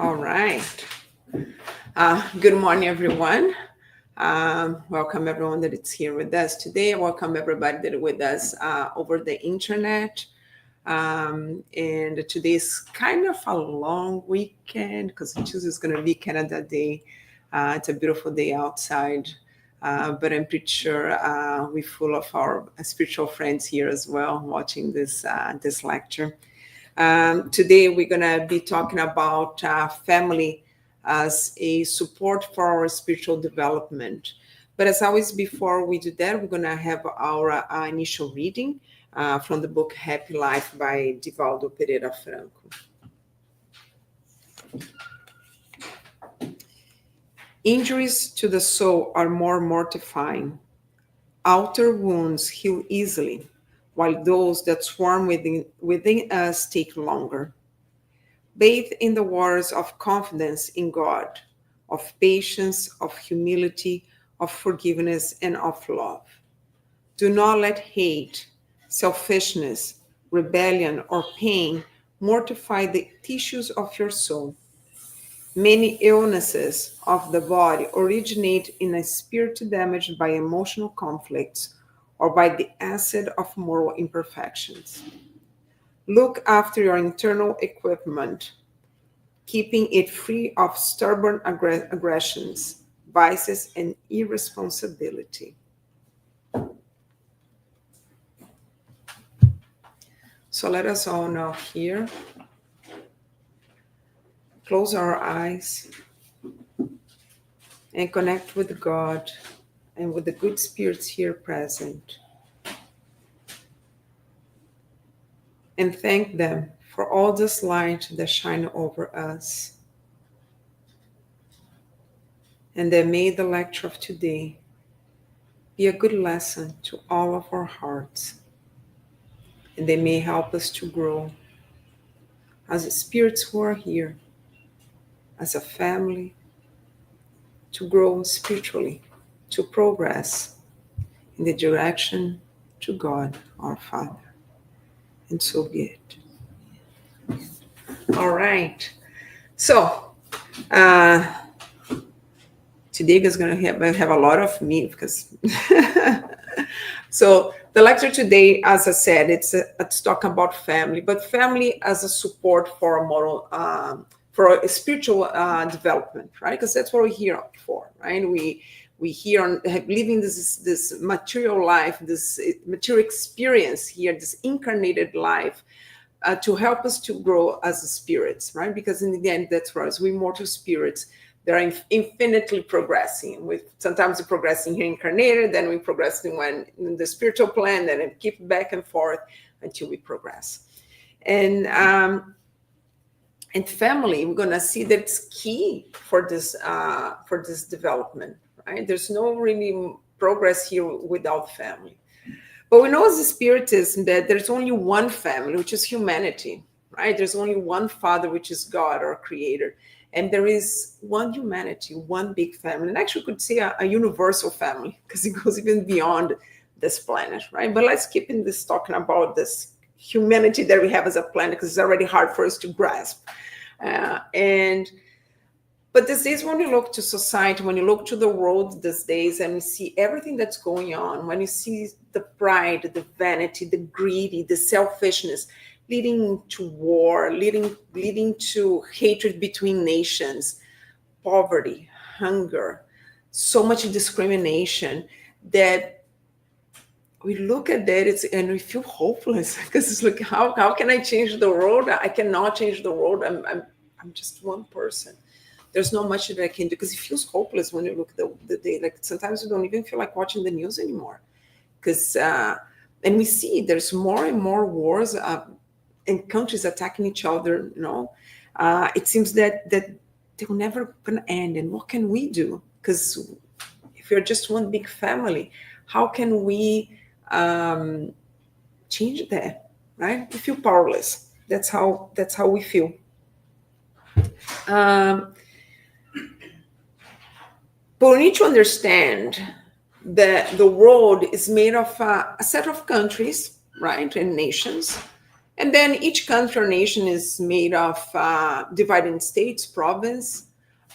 All right. Good morning, everyone. Welcome everyone that is here with us today. Welcome everybody that is with us over the internet. And today's kind of a long weekend because Tuesday is going to be Canada Day. It's a beautiful day outside, but I'm pretty sure we're full of our spiritual friends here as well watching this lecture. Today, we're going to be talking about family as a support for our spiritual development. But as always, before we do that, we're going to have our initial reading from the book Happy Life by Divaldo Pereira Franco. Injuries to the soul are more mortifying. Outer wounds heal easily, while those that swarm within us take longer. Bathe in the waters of confidence in God, of patience, of humility, of forgiveness, and of love. Do not let hate, selfishness, rebellion, or pain mortify the tissues of your soul. Many illnesses of the body originate in a spirit damaged by emotional conflicts or by the acid of moral imperfections. Look after your internal equipment, keeping it free of stubborn aggressions, vices, and irresponsibility. So let us all now here close our eyes and connect with God and with the good spirits here present. And thank them for all this light that shine over us. And that may the lecture of today be a good lesson to all of our hearts. And they may help us to grow as spirits who are here, as a family, to grow spiritually, to progress in the direction to God, our Father. And so be it. All right. So, today is going to have a lot of me because so the lecture today, as I said, it's talking about family, but family as a support for a moral for a spiritual development, right? Because that's what we're here for, right? We here on living this material life, this material experience here, this incarnated life, to help us to grow as spirits, right? Because in the end, that's for us. We're mortal spirits. They're infinitely progressing. Sometimes we're progressing here incarnated, then we progress in the spiritual plan, then it keep back and forth until we progress. And family, we're gonna see that it's key for this development, right? There's no really progress here without family. But we know as a spiritism that there's only one family, which is humanity, right? There's only one Father, which is God, our Creator. And there is one humanity, one big family. And actually, we could say a universal family because it goes even beyond this planet, right? But let's keep in this talking about this humanity that we have as a planet because it's already hard for us to grasp. But these days, when you look to society, when you look to the world these days, and you see everything that's going on, when you see the pride, the vanity, the greedy, the selfishness, leading to war, leading to hatred between nations, poverty, hunger, so much discrimination that we look at that and we feel hopeless because it's like, how can I change the world? I cannot change the world. I'm just one person. There's not much that I can do because it feels hopeless when you look at the day. Like sometimes you don't even feel like watching the news anymore because and we see there's more and more wars and countries attacking each other. It seems that they're never gonna end. And what can we do? Because if you're just one big family, how can we change that? Right? We feel powerless. That's how we feel. But we need to understand that the world is made of a set of countries, right, and nations And then each country or nation is made of divided states, province,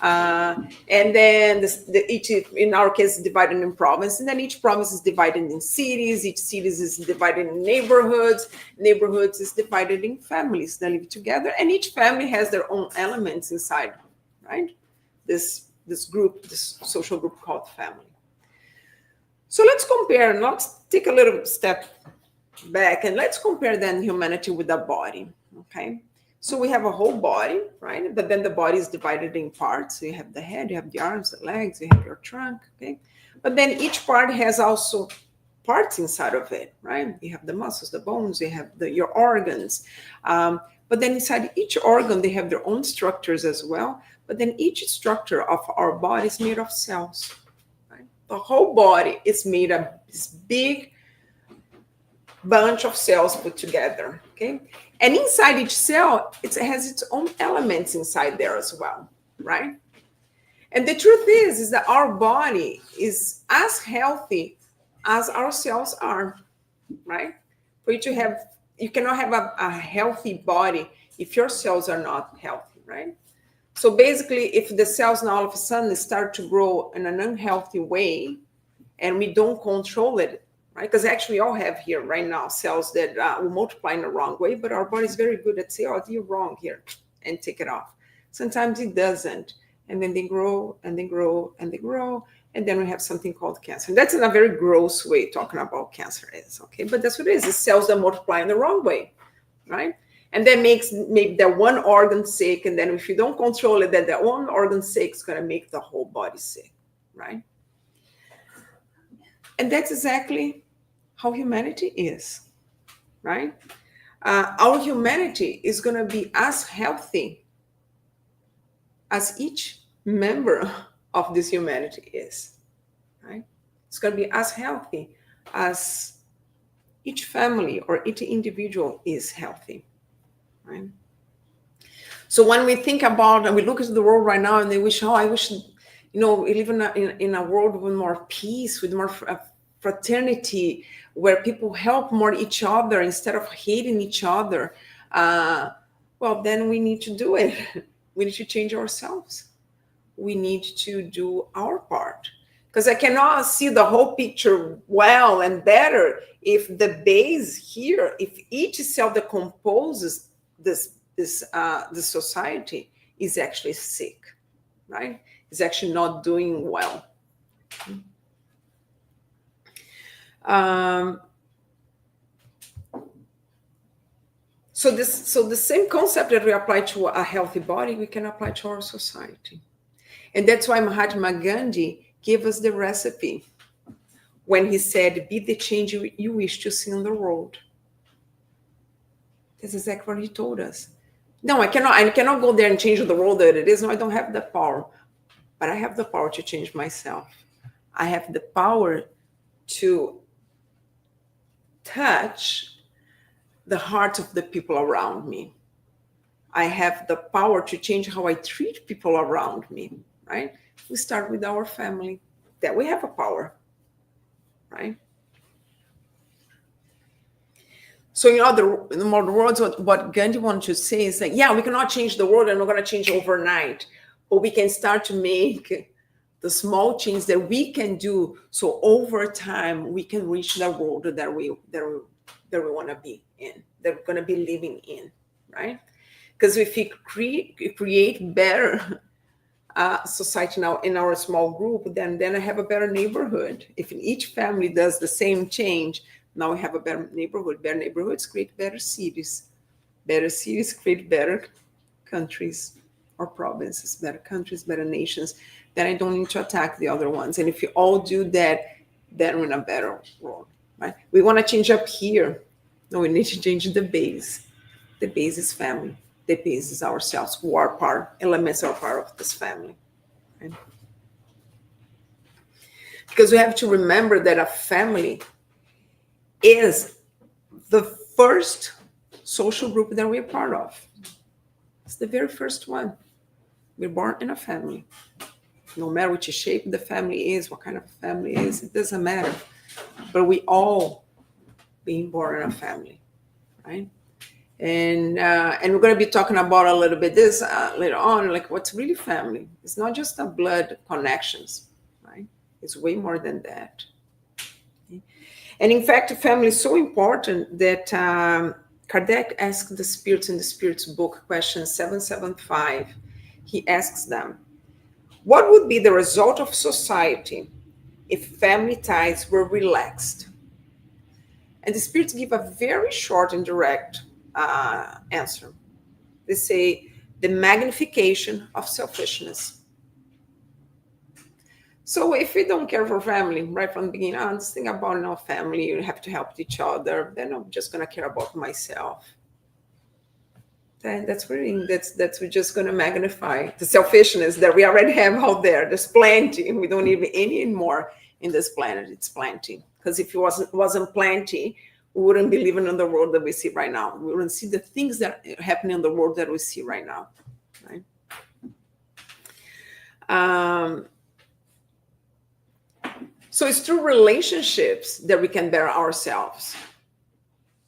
and then each, in our case, divided in province, and then each province is divided in cities. Each cities is divided in neighborhoods. Neighborhoods is divided in families that live together, and each family has their own elements inside, right? This group, this social group called family. So let's compare. And let's take a little step back and let's compare then humanity with the body. Okay. So we have a whole body, right? But then the body is divided in parts. So you have the head, you have the arms, the legs, you have your trunk, okay? But then each part has also parts inside of it, right? You have the muscles, the bones, you have your organs. But then inside each organ, they have their own structures as well. But then each structure of our body is made of cells, right? The whole body is made of this big bunch of cells put together, okay? And inside each cell, it has its own elements inside there as well, right? And the truth is that our body is as healthy as our cells are, right? For you to have, you cannot have a healthy body if your cells are not healthy, right? So basically, if the cells now all of a sudden start to grow in an unhealthy way and we don't control it, right? Because actually we all have here right now cells that will multiply in the wrong way, but our body is very good at saying, oh, you're wrong here, and take it off. Sometimes it doesn't. And then they grow and they grow and they grow. And then we have something called cancer. And that's in a very gross way talking about cancer is, okay? But that's what it is. It's cells that multiply in the wrong way, right? And that makes maybe that one organ sick. And then if you don't control it, then that one organ sick is going to make the whole body sick, right? And that's exactly how humanity is, right? Our humanity is going to be as healthy as each member of this humanity is, right? It's going to be as healthy as each family or each individual is healthy, right? So when we think about and we look at the world right now and they wish, oh, I wish, we live in a world with more peace, with more fraternity, where people help more each other instead of hating each other. Well, then we need to do it. We need to change ourselves. We need to do our part. Because I cannot see the whole picture well and better if the base here, if each cell that composes this society is actually sick, right? Is actually not doing well. So the same concept that we apply to a healthy body, we can apply to our society. And that's why Mahatma Gandhi gave us the recipe when he said, be the change you wish to see in the world. That's exactly what he told us. No, I cannot go there and change the world that it is. No, I don't have the power. But I have the power to change myself. I have the power to touch the hearts of the people around me. I have the power to change how I treat people around me, right? We start with our family. That we have a power, right? So in other words, what Gandhi wanted to say is that, yeah, we cannot change the world and we're going to change overnight, but we can start to make the small change that we can do. So over time, we can reach the world that we want to be in, that we're going to be living in, right? Because if we create better society now in our small group, then I have a better neighborhood. If each family does the same change, now we have a better neighborhood. Better neighborhoods create better cities. Better cities create better countries or provinces, better countries, better nations. Then I don't need to attack the other ones. And if you all do that, then we're in a better world, right? We want to change up here. No, we need to change the base. The base is family. The base is ourselves, who are elements are part of this family. Right? Because we have to remember that a family is the first social group that we're part of. It's the very first one. We're born in a family. No matter which shape the family is, what kind of family it is, it doesn't matter. But we all being born in a family, right? And we're going to be talking about a little bit this later on, like what's really family. It's not just a blood connections, right? It's way more than that. And in fact, family is so important that Kardec asked the spirits in the spirits book, question 775. He asks them, what would be the result of society if family ties were relaxed? And the spirits give a very short and direct answer. They say the magnification of selfishness. So if we don't care for family right from the beginning, this thing about no family, you have to help each other, then I'm just going to care about myself. Then that's we're just going to magnify the selfishness that we already have out there. There's plenty. We don't need any more in this planet. It's plenty. Because if it wasn't plenty, we wouldn't be living in the world that we see right now. We wouldn't see the things that are happening in the world that we see right now. Right? So it's through relationships that we can better ourselves.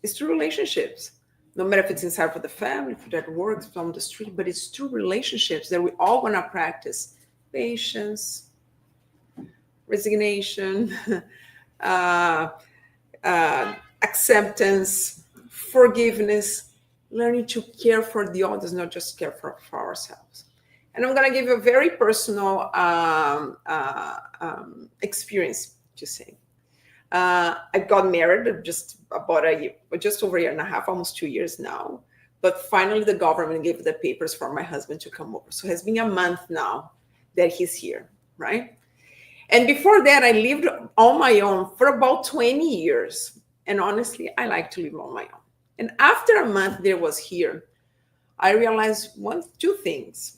It's through relationships. No matter if it's inside for the family, for that work, from the street, but it's through relationships that we all want to practice patience, resignation, acceptance, forgiveness, learning to care for the others, not just care for ourselves. And I'm going to give you a very personal experience to say. I got married just about just over a year and a half, almost 2 years now. But finally, the government gave the papers for my husband to come over. So it has been a month now that he's here, right? And before that, I lived on my own for about 20 years. And honestly, I like to live on my own. And after a month there was here, I realized two things.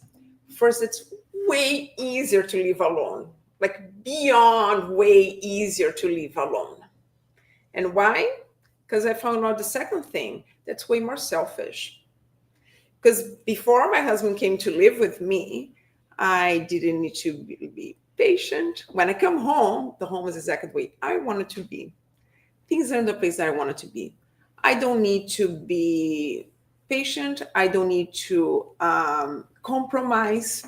First, it's way easier to live alone, like beyond way easier to live alone. And why? Because I found out the second thing, that's way more selfish. Because before my husband came to live with me, I didn't need to be patient. When I come home, the home is exactly the way I wanted to be. Things are in the place that I wanted to be. I don't need to be patient. I don't need to compromise.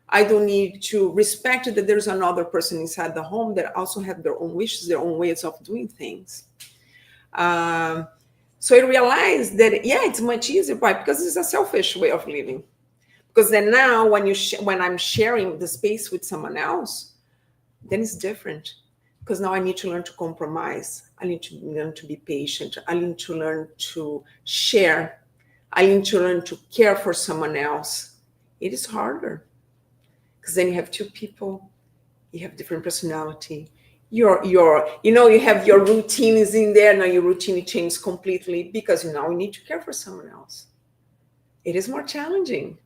I don't need to respect that there's another person inside the home that also have their own wishes, their own ways of doing things. So I realized that, yeah, it's much easier. Why? Because it's a selfish way of living. Because then now when I'm sharing the space with someone else, then it's different. Because now I need to learn to compromise. I need to learn to be patient. I need to learn to share. I need to learn to care for someone else. It is harder. Because then you have two people, you have different personality. You have your routine is in there. Now your routine changes completely because now you need to care for someone else. It is more challenging.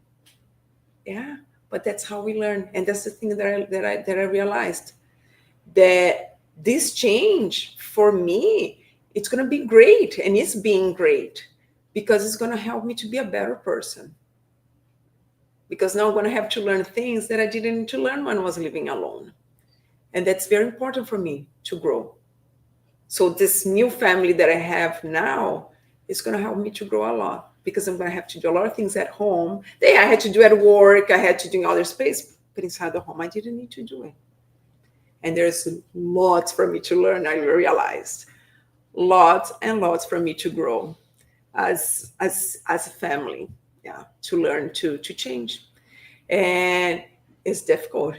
Yeah, but that's how we learn. And that's the thing that I realized, that this change for me, it's going to be great. And it's being great because it's going to help me to be a better person. Because now I'm going to have to learn things that I didn't need to learn when I was living alone. And that's very important for me to grow. So this new family that I have now is going to help me to grow a lot, because I'm going to have to do a lot of things at home that I had to do at work. I had to do in other space, but inside the home, I didn't need to do it. And there's lots for me to learn. I realized lots and lots for me to grow as a family. Yeah, to learn to change. And it's difficult.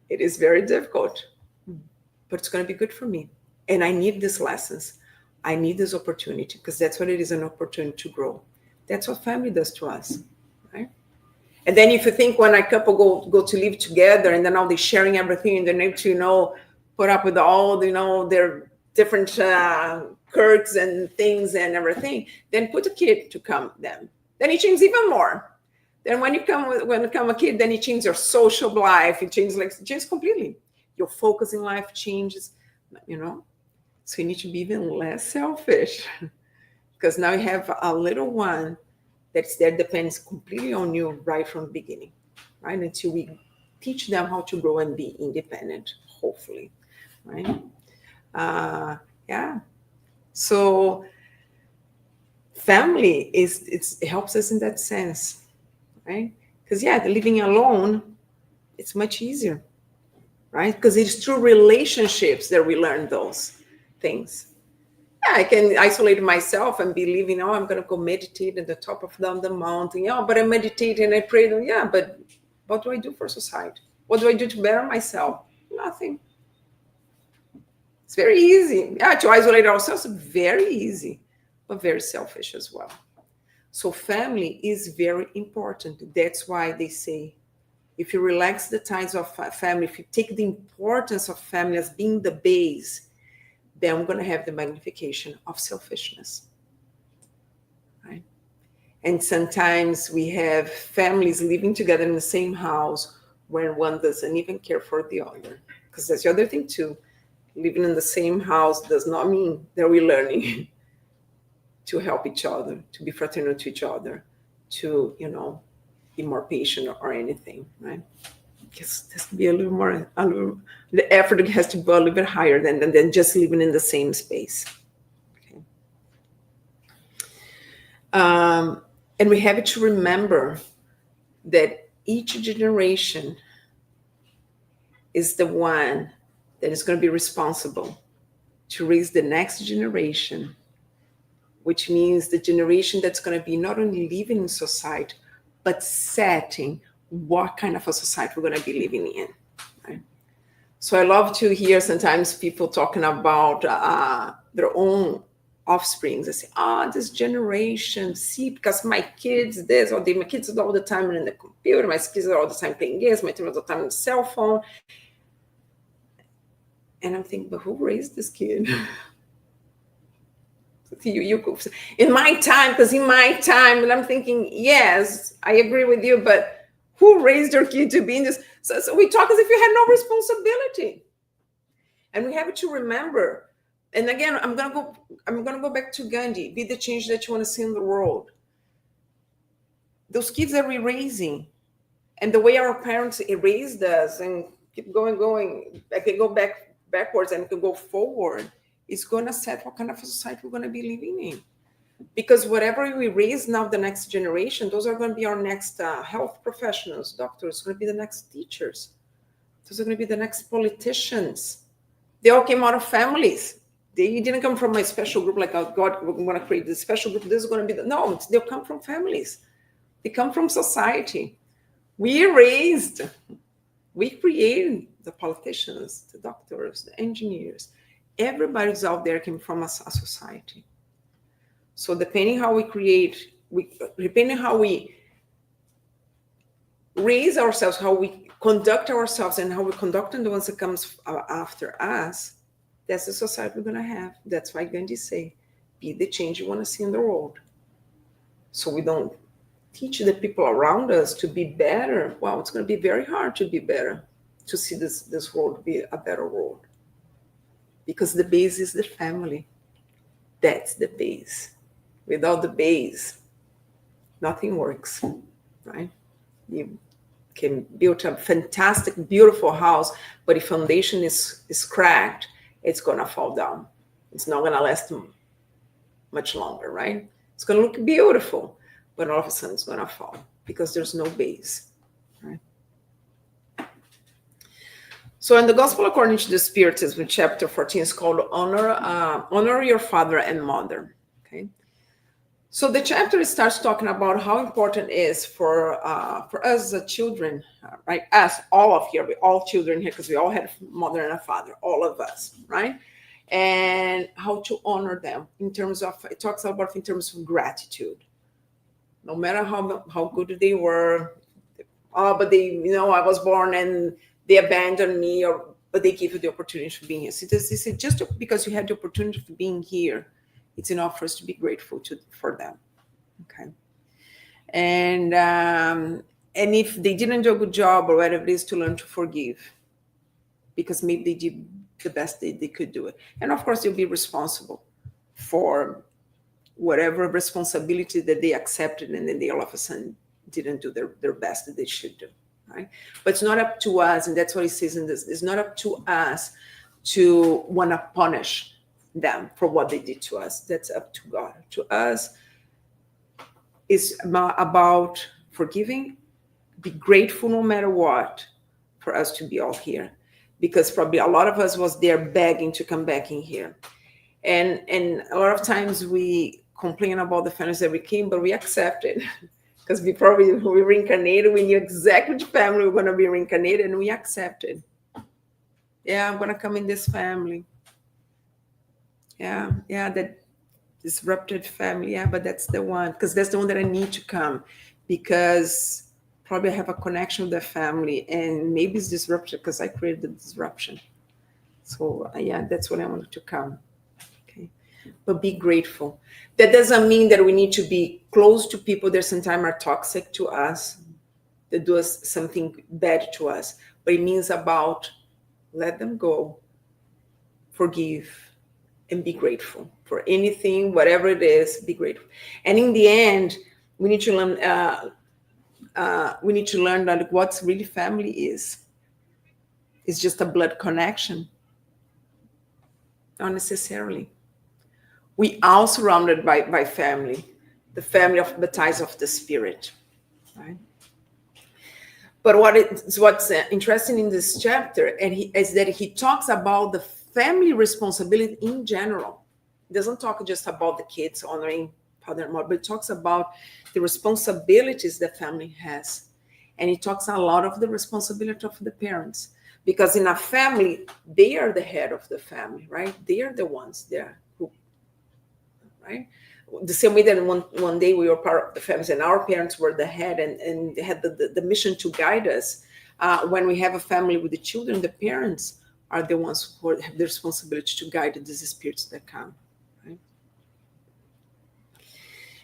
It is very difficult, but it's going to be good for me. And I need these lessons. I need this opportunity, because that's what it is, an opportunity to grow. That's what family does to us, right? And then if you think when a couple go to live together and then now they're sharing everything and they're able to, put up with all, their different quirks and things and everything, then put a kid to come then. Then it changes even more. Then when you come a kid, then it changes your social life. It changes completely. Your focus in life changes, So you need to be even less selfish, because now you have a little one that's there, depends completely on you right from the beginning, right? Until we teach them how to grow and be independent, hopefully, right? Yeah. So family it helps us in that sense, right? Because living alone, it's much easier, right? Because it's through relationships that we learn those things. Yeah, I can isolate myself and be living, I'm going to go meditate at the top of the mountain. Yeah, but I meditate and I pray. Yeah, but what do I do for society? What do I do to better myself? Nothing. It's very easy. Yeah, to isolate ourselves, very easy, but very selfish as well. So family is very important. That's why they say, if you relax the ties of family, if you take the importance of family as being the base, then we're going to have the magnification of selfishness, right? And sometimes we have families living together in the same house where one doesn't even care for the other. Because that's the other thing too. Living in the same house does not mean that we're learning to help each other, to be fraternal to each other, to, be more patient or anything, right? Because this can be a little more, the effort has to be a little bit higher than just living in the same space. Okay. And we have to remember that each generation is the one that is going to be responsible to raise the next generation, which means the generation that's going to be not only living in society, but setting what kind of a society we're going to be living in. Right? So I love to hear sometimes people talking about their own offspring. They say, this generation, see, because my kids this, or my kids are all the time in the computer, my kids are all the time playing games, my kids are all the time on the cell phone. And I'm thinking, but who raised this kid? In my time, because in my time, and I'm thinking, yes, I agree with you, but who raised your kid to be in this? So we talk as if you had no responsibility. And we have to remember, and again, I'm gonna go back to Gandhi, be the change that you want to see in the world. Those kids that we're raising, and the way our parents raised us and keep going, I can go backwards and can go forward, is going to set what kind of a society we're going to be living in. Because whatever we raise now, the next generation, those are going to be our next health professionals, doctors, going to be the next teachers. Those are going to be the next politicians. They all came out of families. They didn't come from a special group like, God, we're going to create this special group. This is going to be no, they'll come from families. They come from society. We created the politicians, the doctors, the engineers. Everybody's out there came from a society. So depending how we create, depending how we raise ourselves, how we conduct ourselves, and how we conduct the ones that comes after us, that's the society we're going to have. That's why Gandhi say, be the change you want to see in the world. So we don't teach the people around us to be better. Well, it's going to be very hard to be better, to see this world be a better world. Because the base is the family. That's the base. Without the base, nothing works, right? You can build a fantastic, beautiful house, but if foundation is cracked, it's going to fall down. It's not going to last much longer, right? It's going to look beautiful, but all of a sudden it's going to fall because there's no base, right? So in the Gospel according to the Spiritism, chapter 14 is called Honor Your Father and Mother, okay? So the chapter starts talking about how important it is for us as children, right? Us, all of here, we all children here, because we all had a mother and a father, all of us, right? And how to honor them in terms of, it talks about in terms of gratitude. No matter how good they were, but they, I was born and they abandoned me, but they gave you the opportunity for being here. So this is just because you had the opportunity for being here, it's enough for us to be grateful for them. Okay. And if they didn't do a good job or whatever it is, to learn to forgive, because maybe they did the best they could do it. And of course, you'll be responsible for whatever responsibility that they accepted, and then they all of a sudden didn't do their best that they should do. Right? But it's not up to us, and that's what he says in this. It's not up to us to want to punish them for what they did to us. That's up to God. To us, is about forgiving, be grateful no matter what, for us to be all here, because probably a lot of us was there begging to come back in here. And a lot of times we complain about the families that we came, but we accept it. Because before we reincarnated, we knew exactly which family we were going to be reincarnated, and we accepted. Yeah, I'm going to come in this family. Yeah, that disrupted family. Yeah, but that's the one, because that's the one that I need to come, because probably I have a connection with the family, and maybe it's disrupted because I created the disruption. So yeah, that's when I wanted to come. Okay, but be grateful. That doesn't mean that we need to be close to people that sometimes are toxic to us, that do us something bad to us. But it means about let them go, forgive, and be grateful for anything, whatever it is. Be grateful. And in the end, we need to learn. We need to learn that what really family is. It's just a blood connection, not necessarily. We are surrounded by family, the family of the ties of the spirit, right? But what's interesting in this chapter, is that he talks about the family responsibility in general. He doesn't talk just about the kids honoring father and mother, but he talks about the responsibilities the family has. And he talks a lot of the responsibility of the parents. Because in a family, they are the head of the family, right? They are the ones there who, right? The same way that one day we were part of the families and our parents were the head and they had the mission to guide us. When we have a family with the children, the parents are the ones who have the responsibility to guide these spirits that come, right?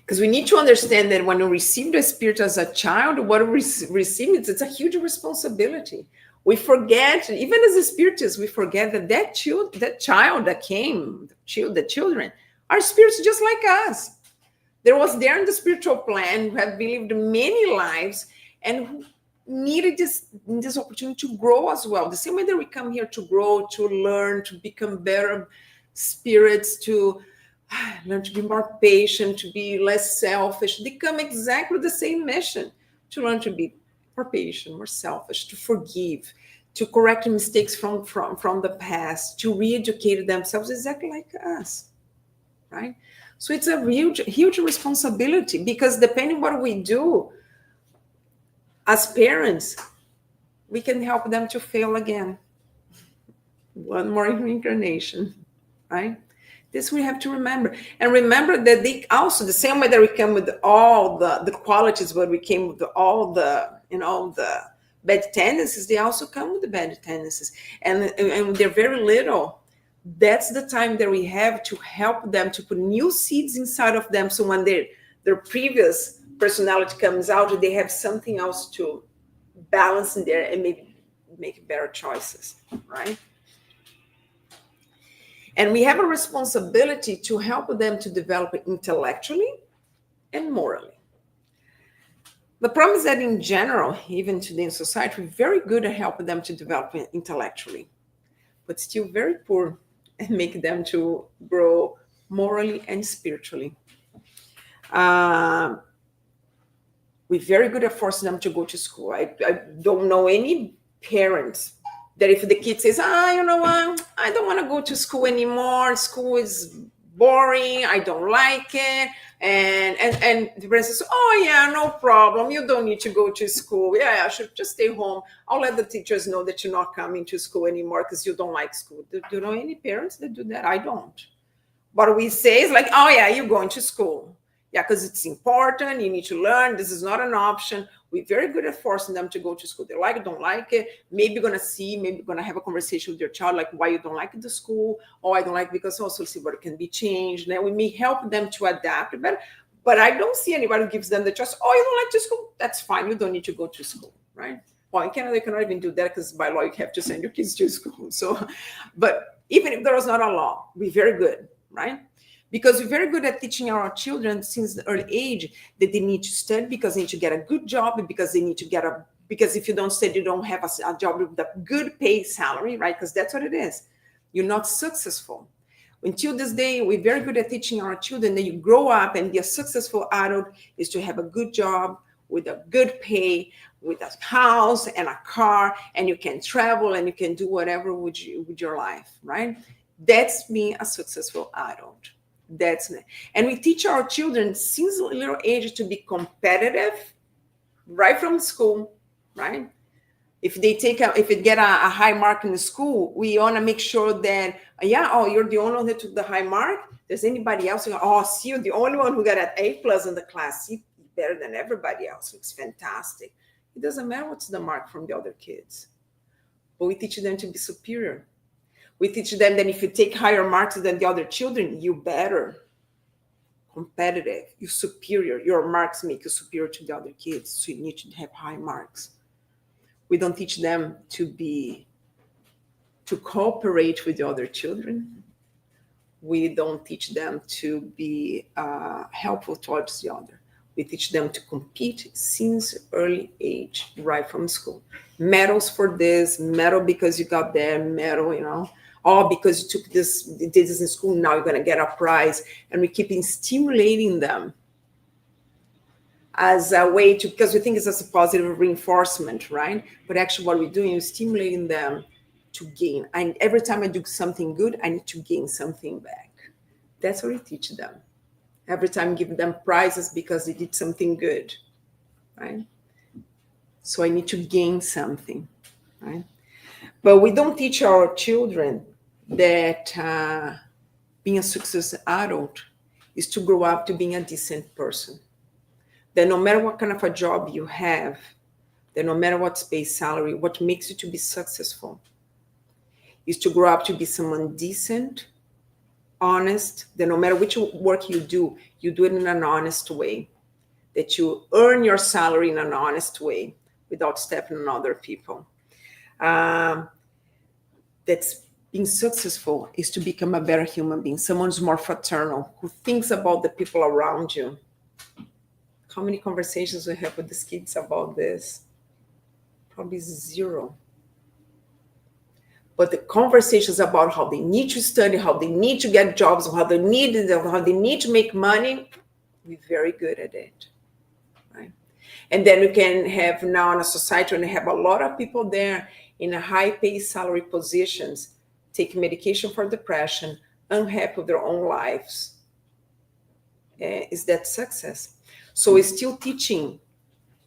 Because we need to understand that when we receive the spirit as a child, what we receive, it's a huge responsibility. We forget, even as a spiritist, we forget that child that came, the children, are spirits just like us. There was there in the spiritual plan who have lived many lives and who needed this opportunity to grow as well. The same way that we come here to grow, to learn, to become better spirits, to learn to be more patient, to be less selfish. They come exactly the same mission, to learn to be more patient, more selfish, to forgive, to correct mistakes from the past, to re-educate themselves exactly like us, right? So it's a huge responsibility, because depending what we do as parents, we can help them to fail again. One more reincarnation, right? This we have to remember. And remember that they also, the same way that we come with all the qualities, but we came with all the bad tendencies, they also come with the bad tendencies. And they're very little. That's the time that we have to help them to put new seeds inside of them. So when their previous personality comes out, they have something else to balance in there and maybe make better choices, right? And we have a responsibility to help them to develop intellectually and morally. The problem is that in general, even today in society, we're very good at helping them to develop intellectually, but still very poor at making them to grow morally and spiritually. We're very good at forcing them to go to school. I don't know any parents that if the kid says, you know what, I don't want to go to school anymore. School is boring. I don't like it. And the parent says, oh yeah, no problem. You don't need to go to school. Yeah, I should just stay home. I'll let the teachers know that you're not coming to school anymore because you don't like school. Do you know any parents that do that? I don't. What we say is like, oh yeah, you're going to school. Yeah, because it's important. You need to learn. This is not an option. We're very good at forcing them to go to school. They like it, don't like it. Maybe you're going to see, maybe you're going to have a conversation with your child, like why you don't like the school. Or I don't like it because also see what can be changed. Then we may help them to adapt. But I don't see anybody who gives them the choice, oh, you don't like to school? That's fine. You don't need to go to school, right? Well, in Canada, you cannot even do that because by law, you have to send your kids to school. So, but even if there was not a law, we're very good, right? Because we're very good at teaching our children since the early age that they need to study because they need to get a good job, and because they need to get because if you don't study, you don't have a job with a good paid salary, right? Because that's what it is. You're not successful. Until this day, we're very good at teaching our children that you grow up and be a successful adult is to have a good job with a good pay, with a house and a car, and you can travel and you can do whatever with your life, right? That's being a successful adult. And we teach our children since a little age to be competitive right from school, right? If they get a high mark in the school, we want to make sure that, you're the only one who took the high mark. Does anybody else? See, you're the only one who got an A+ in the class. See, better than everybody else. It's fantastic. It doesn't matter what's the mark from the other kids. But we teach them to be superior. We teach them that if you take higher marks than the other children, you better. Competitive, you're superior. Your marks make you superior to the other kids. So you need to have high marks. We don't teach them to cooperate with the other children. We don't teach them to be helpful towards the other. We teach them to compete since early age, right from school. Medals for this, medal because you got there, medal, or because you took this in school, now you're going to get a prize. And we keep stimulating them as a way to, because we think it's a positive reinforcement, right? But actually what we're doing is stimulating them to gain. And every time I do something good, I need to gain something back. That's what we teach them. Every time give them prizes because they did something good, right? So I need to gain something, right? But we don't teach our children that being a successful adult is to grow up to being a decent person. That no matter what kind of a job you have, that no matter what's base salary, what makes you to be successful is to grow up to be someone decent, honest, that no matter which work you do it in an honest way, that you earn your salary in an honest way without stepping on other people. That's being successful is to become a better human being, someone who's more fraternal, who thinks about the people around you. How many conversations we have with these kids about this? Probably zero. But the conversations about how they need to study, how they need to get jobs, how they need to make money, we're very good at it, right? And then we can have now in a society when we have a lot of people there in a high-paid salary positions, taking medication for depression, unhappy with their own lives. Is that success? So we're still teaching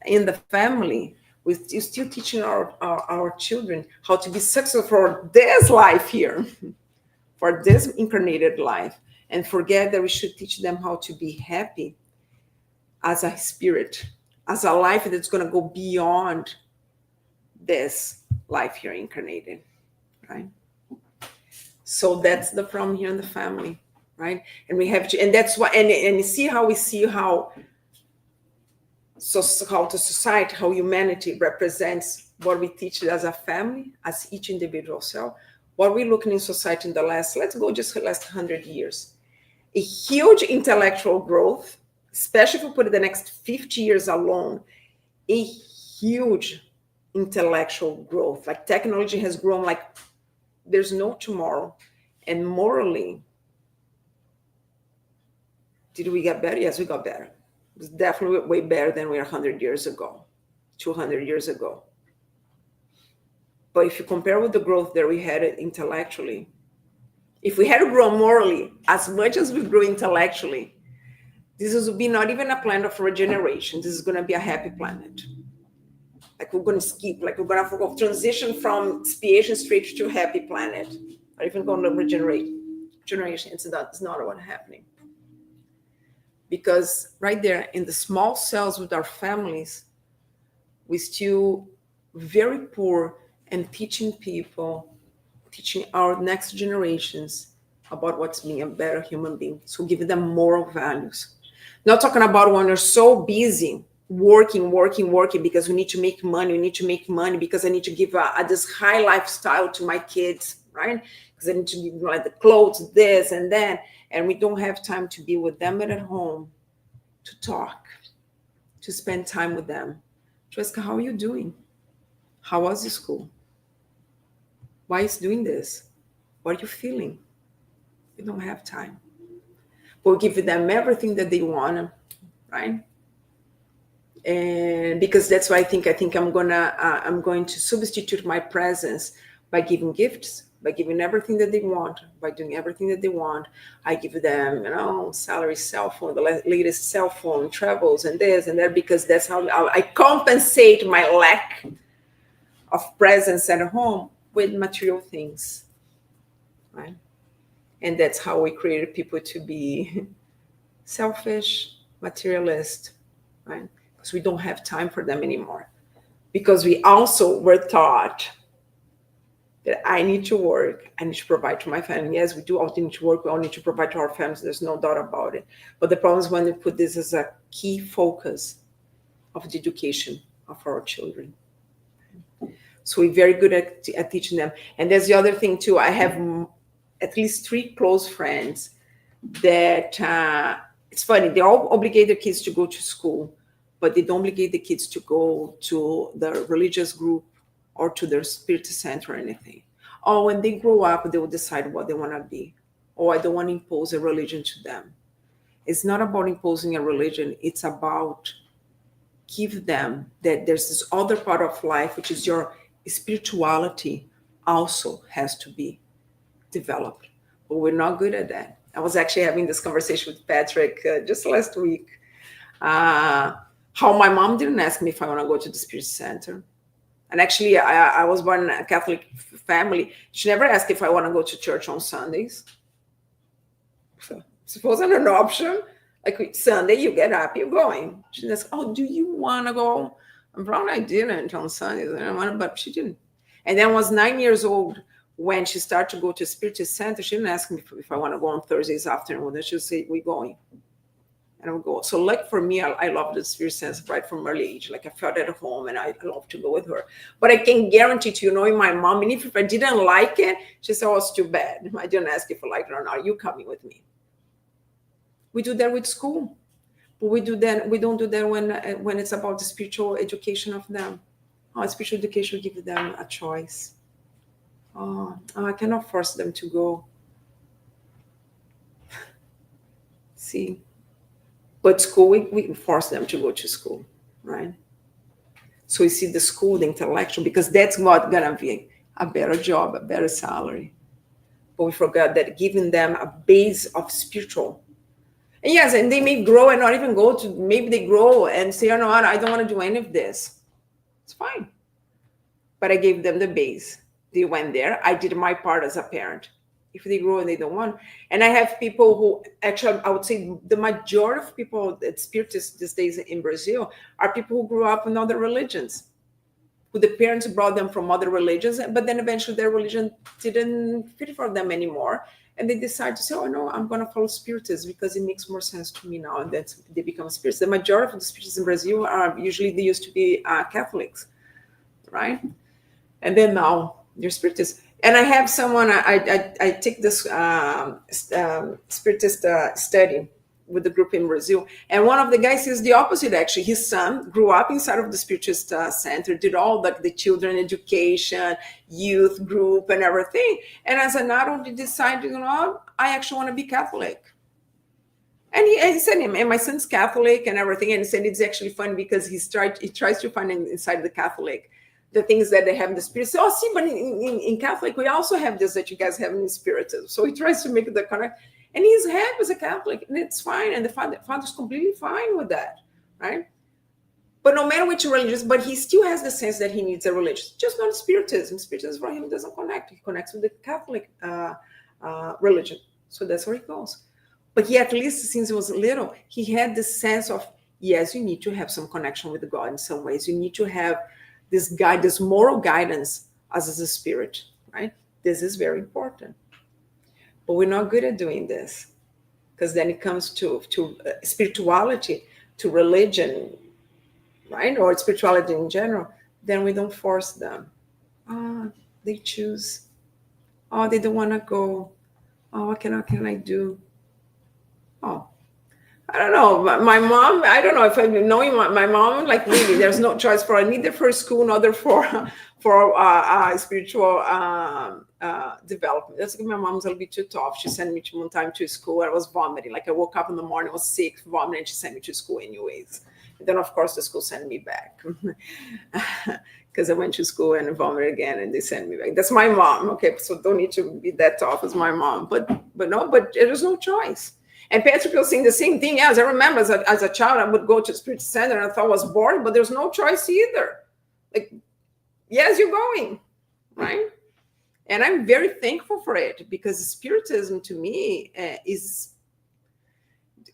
in the family, we're still teaching our children how to be successful for this life here, for this incarnated life, and forget that we should teach them how to be happy as a spirit, as a life that's going to go beyond this life here incarnated, right? So that's the problem here in the family, right? And we have to, and that's why, and you see how the society, how humanity represents what we teach as a family, as each individual self. What we're looking in society in the last 100 years, a huge intellectual growth, especially if we put the next 50 years alone, a huge intellectual growth. Like technology has grown like there's no tomorrow. And morally, did we get better? Yes, we got better. It was definitely way better than we were 100 years ago, 200 years ago. But if you compare with the growth that we had intellectually, if we had to grow morally as much as we grew intellectually, this would be not even a planet of regeneration. This is going to be a happy planet. Like we're going to skip, like we're going to transition from expiation straight to a happy planet. Or even going to regeneration. It's not what's happening. Because right there in the small cells with our families, we're still very poor and teaching our next generations about what's being a better human being. So giving them moral values. Not talking about when they're so busy working because we need to make money because I need to give this high lifestyle to my kids, right? Because I need to give like the clothes, this and that. And we don't have time to be with them at home, to talk, to spend time with them. To ask, how are you doing? How was the school? Why is doing this? What are you feeling? We don't have time. We'll give them everything that they want, right? And because that's why I think I'm going to substitute my presence by giving gifts, by giving everything that they want, by doing everything that they want. I give them, salary, cell phone, the latest cell phone, travels, and this and that, because that's how I compensate my lack of presence at home with material things, right? And that's how we created people to be selfish, materialist, right? Because we don't have time for them anymore. Because we also were taught that I need to work, I need to provide to my family. Yes, we do all need to work, we all need to provide to our families, there's no doubt about it. But the problem is when we put this as a key focus of the education of our children. So we're very good at teaching them. And there's the other thing too, I have at least 3 close friends that, it's funny, they all obligate their kids to go to school, but they don't obligate the kids to go to the religious group or to their spirit center or anything. Or when they grow up, they will decide what they want to be. Or I don't want to impose a religion to them. It's not about imposing a religion. It's about give them that there's this other part of life, which is your spirituality also has to be developed. But we're not good at that. I was actually having this conversation with Patrick just last week. How my mom didn't ask me if I want to go to the spirit center. And actually, I was born in a Catholic family. She never asked if I want to go to church on Sundays. So suppose I'm an option. Like Sunday, you get up, you're going. She didn't ask, oh, do you want to go? I'm probably I didn't on Sundays, but she didn't. And then I was 9 years old when she started to go to Spirit Center. She didn't ask me if I want to go on Thursdays afternoon. Then she'll say, we're going. And I would go. So like for me, I love the Spirit Center right from early age. Like I felt at home and I love to go with her. But I can guarantee to you, knowing my mom, and if I didn't like it, she said, oh, it's too bad. I didn't ask if I liked it or not. You coming with me. We do that with school. But we don't do that when it's about the spiritual education of them. Spiritual education will give them a choice. I cannot force them to go. See, but school, we force them to go to school, right? So we see the school, the intellectual, because that's what gonna be a better job, a better salary. But we forgot that giving them a base of spiritual. And yes, and they may grow and not even go to, maybe they grow and say, oh no, I don't want to do any of this. It's fine. But I gave them the base. They went there. I did my part as a parent. If they grow and they don't want. And I have people who actually, I would say the majority of people at Spiritists these days in Brazil are people who grew up in other religions, who the parents brought them from other religions, but then eventually their religion didn't fit for them anymore. And they decide to say, oh no, I'm going to follow Spiritists because it makes more sense to me now. And then they become Spiritists. The majority of the Spiritists in Brazil are usually, they used to be Catholics, right? And then now they're Spiritists. And I have someone, I take this Spiritist study with the group in Brazil. And one of the guys is the opposite, actually. His son grew up inside of the Spiritist center, did all the children education, youth group and everything. And as an adult, he decided, I actually want to be Catholic. And he said, and my son's Catholic and everything. And he said, it's actually fun because he tries to find inside the Catholic the things that they have in the spirit. So, see, but in Catholic, we also have this that you guys have in the Spiritism. So he tries to make the connect. And he's happy as a Catholic, and it's fine. And the father's completely fine with that, right? But no matter which religion, but he still has the sense that he needs a religion, just not Spiritism. Spiritism for him doesn't connect. He connects with the Catholic religion. So that's where he goes. But he, at least since he was little, he had this sense of, yes, you need to have some connection with God in some ways. You need to have this moral guidance as a spirit, right? This is very important. But we're not good at doing this, because then it comes to spirituality, to religion, right? Or spirituality in general, then we don't force them. They choose. They don't want to go. What can I do? I don't know. My mom, I don't know if I'm knowing my mom, like really, there's no choice for her, neither for school, nor for spiritual development. That's like my mom's a little bit too tough. She sent me to one time to school. I was vomiting. Like I woke up in the morning, I was sick, vomiting. She sent me to school anyways. And then of course the school sent me back because I went to school and vomited again, and they sent me back. That's my mom. Okay, so don't need to be that tough as my mom. But there's no choice. And Patrick was saying the same thing. Yes, I remember as a child, I would go to Spirit Center and I thought I was bored, but there's no choice either. Like, yes, you're going, right? And I'm very thankful for it, because Spiritism to me is,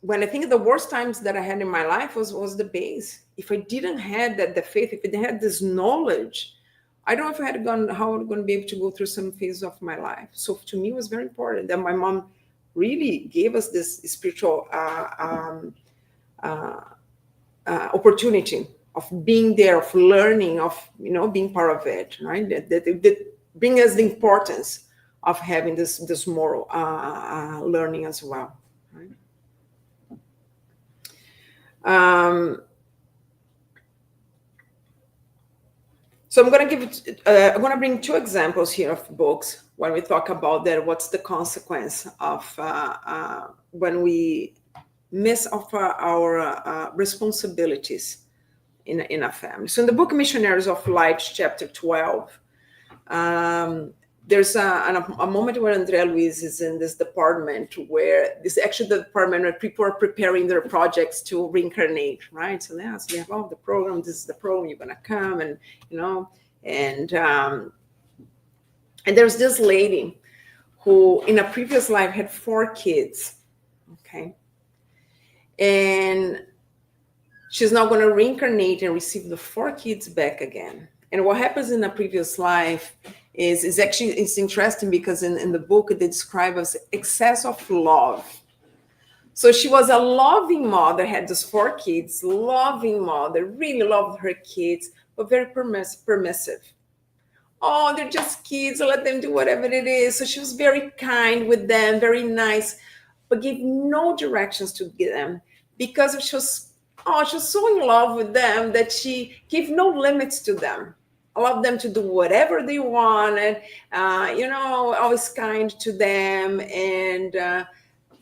when I think of the worst times that I had in my life was the base. If I didn't have the faith, if I didn't have this knowledge, I don't know if I had gone, how I'm going to be able to go through some phase of my life. So to me, it was very important that my mom really gave us this spiritual opportunity of being there, of learning, of being part of it, right? That bring us the importance of having this moral learning as well, right? So I'm going to bring two examples here of books when we talk about that. What's the consequence of when we miss of our responsibilities in a family? So in the book Missionaries of Light, chapter 12, there's a moment where André Luiz is in this department where this is actually the department where people are preparing their projects to reincarnate, right? So they have the program, this is the program, you're gonna come, and and there's this lady who in a previous life had 4 kids, okay? And she's now gonna reincarnate and receive the 4 kids back again. And what happens in a previous life is actually, it's interesting because in the book they describe as excess of love. So she was a loving mother, had those 4 kids, loving mother, really loved her kids, but very permissive. Oh, they're just kids, let them do whatever it is. So she was very kind with them, very nice, but gave no directions to them, because she was so in love with them that she gave no limits to them. Allowed them to do whatever they wanted, always kind to them. And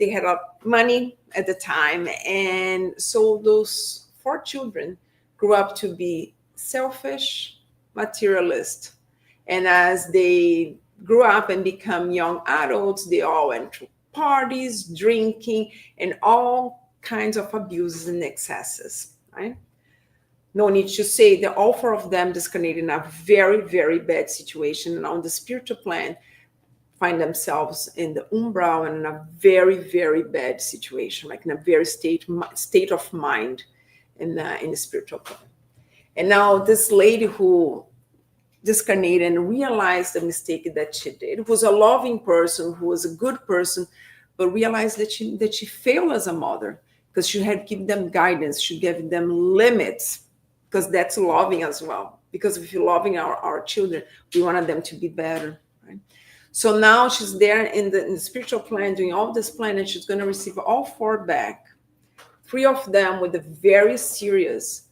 they had money at the time. And so those 4 children grew up to be selfish, materialist. And as they grew up and become young adults, they all went to parties, drinking, and all kinds of abuses and excesses, right? No need to say that all 4 of them discarnated in a very, very bad situation, and on the spiritual plan find themselves in the umbral and in a very, very bad situation, like in a very state of mind in the spiritual plan. And now this lady who discarnated and realized the mistake that she did, who was a loving person, who was a good person, but realized that she failed as a mother, because she had given them guidance, she gave them limits, because that's loving as well. Because if you're loving our children, we wanted them to be better, right? So now she's there in the spiritual plan, doing all this plan, and she's going to receive all 4 back. 3 of them with a very serious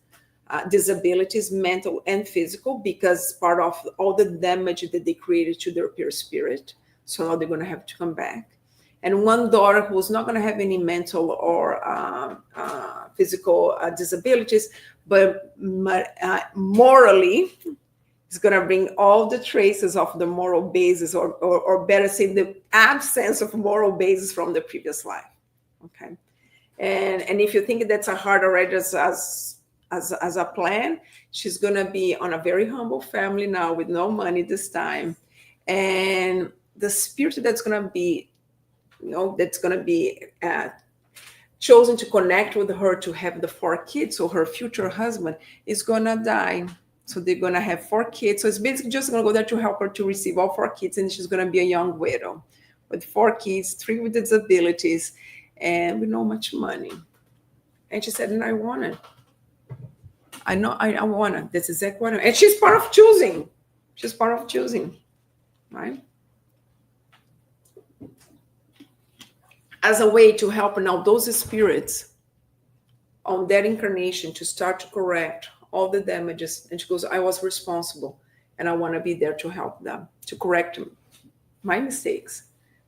disabilities, mental and physical, because part of all the damage that they created to their pure spirit. So now they're going to have to come back. And 1 daughter who's not going to have any mental or physical disabilities, but morally is going to bring all the traces of the moral basis, or better say, the absence of moral basis from the previous life. Okay, and if you think that's a hard already as a plan, she's going to be on a very humble family now with no money this time, and the spirit that's going to be chosen to connect with her to have the 4 kids, so her future husband is going to die. So they're going to have 4 kids. So it's basically just going to go there to help her to receive all 4 kids, and she's going to be a young widow with 4 kids, 3 with disabilities, and with not much money. And she said, and I want it. I know I want it. That's exactly what I want. And she's part of choosing. She's part of choosing, right? As a way to help now those spirits on that incarnation to start to correct all the damages. And she goes, I was responsible, and I want to be there to help them, to correct them, my mistakes,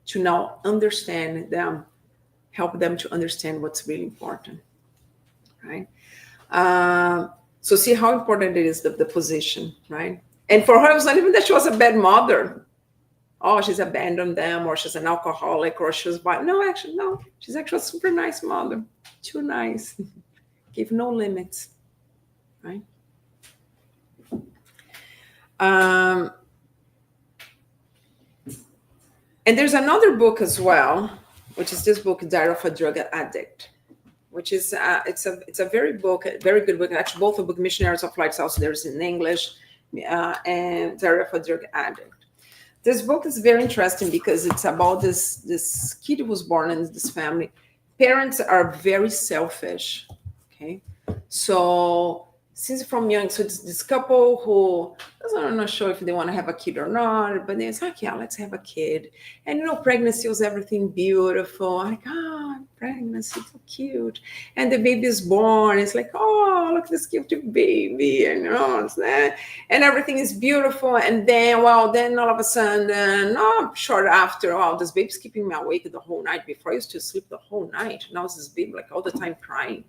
to now understand them, help them to understand what's really important, right? So see how important it is, the position, right? And for her, it was not even that she was a bad mother. Oh, she's abandoned them, or she's an alcoholic, or she was no, actually, no. She's actually a super nice mother. Too nice. Give no limits, right? And there's another book as well, which is this book, Diary of a Drug Addict, which is it's a very good book. Actually, both the book Missionaries of Light also there's in English, and Diary of a Drug Addict. This book is very interesting because it's about this kid who was born in this family. Parents are very selfish. Okay, so since from young, so it's this couple who I'm not sure if they want to have a kid or not, but it's like, yeah, let's have a kid. And pregnancy was everything beautiful. Like, pregnancy, so cute. And the baby is born. It's like, oh, look at this cute baby, and and everything is beautiful. And then, then all of a sudden, short after, this baby's keeping me awake the whole night. Before I used to sleep the whole night. Now it's this baby like all the time crying.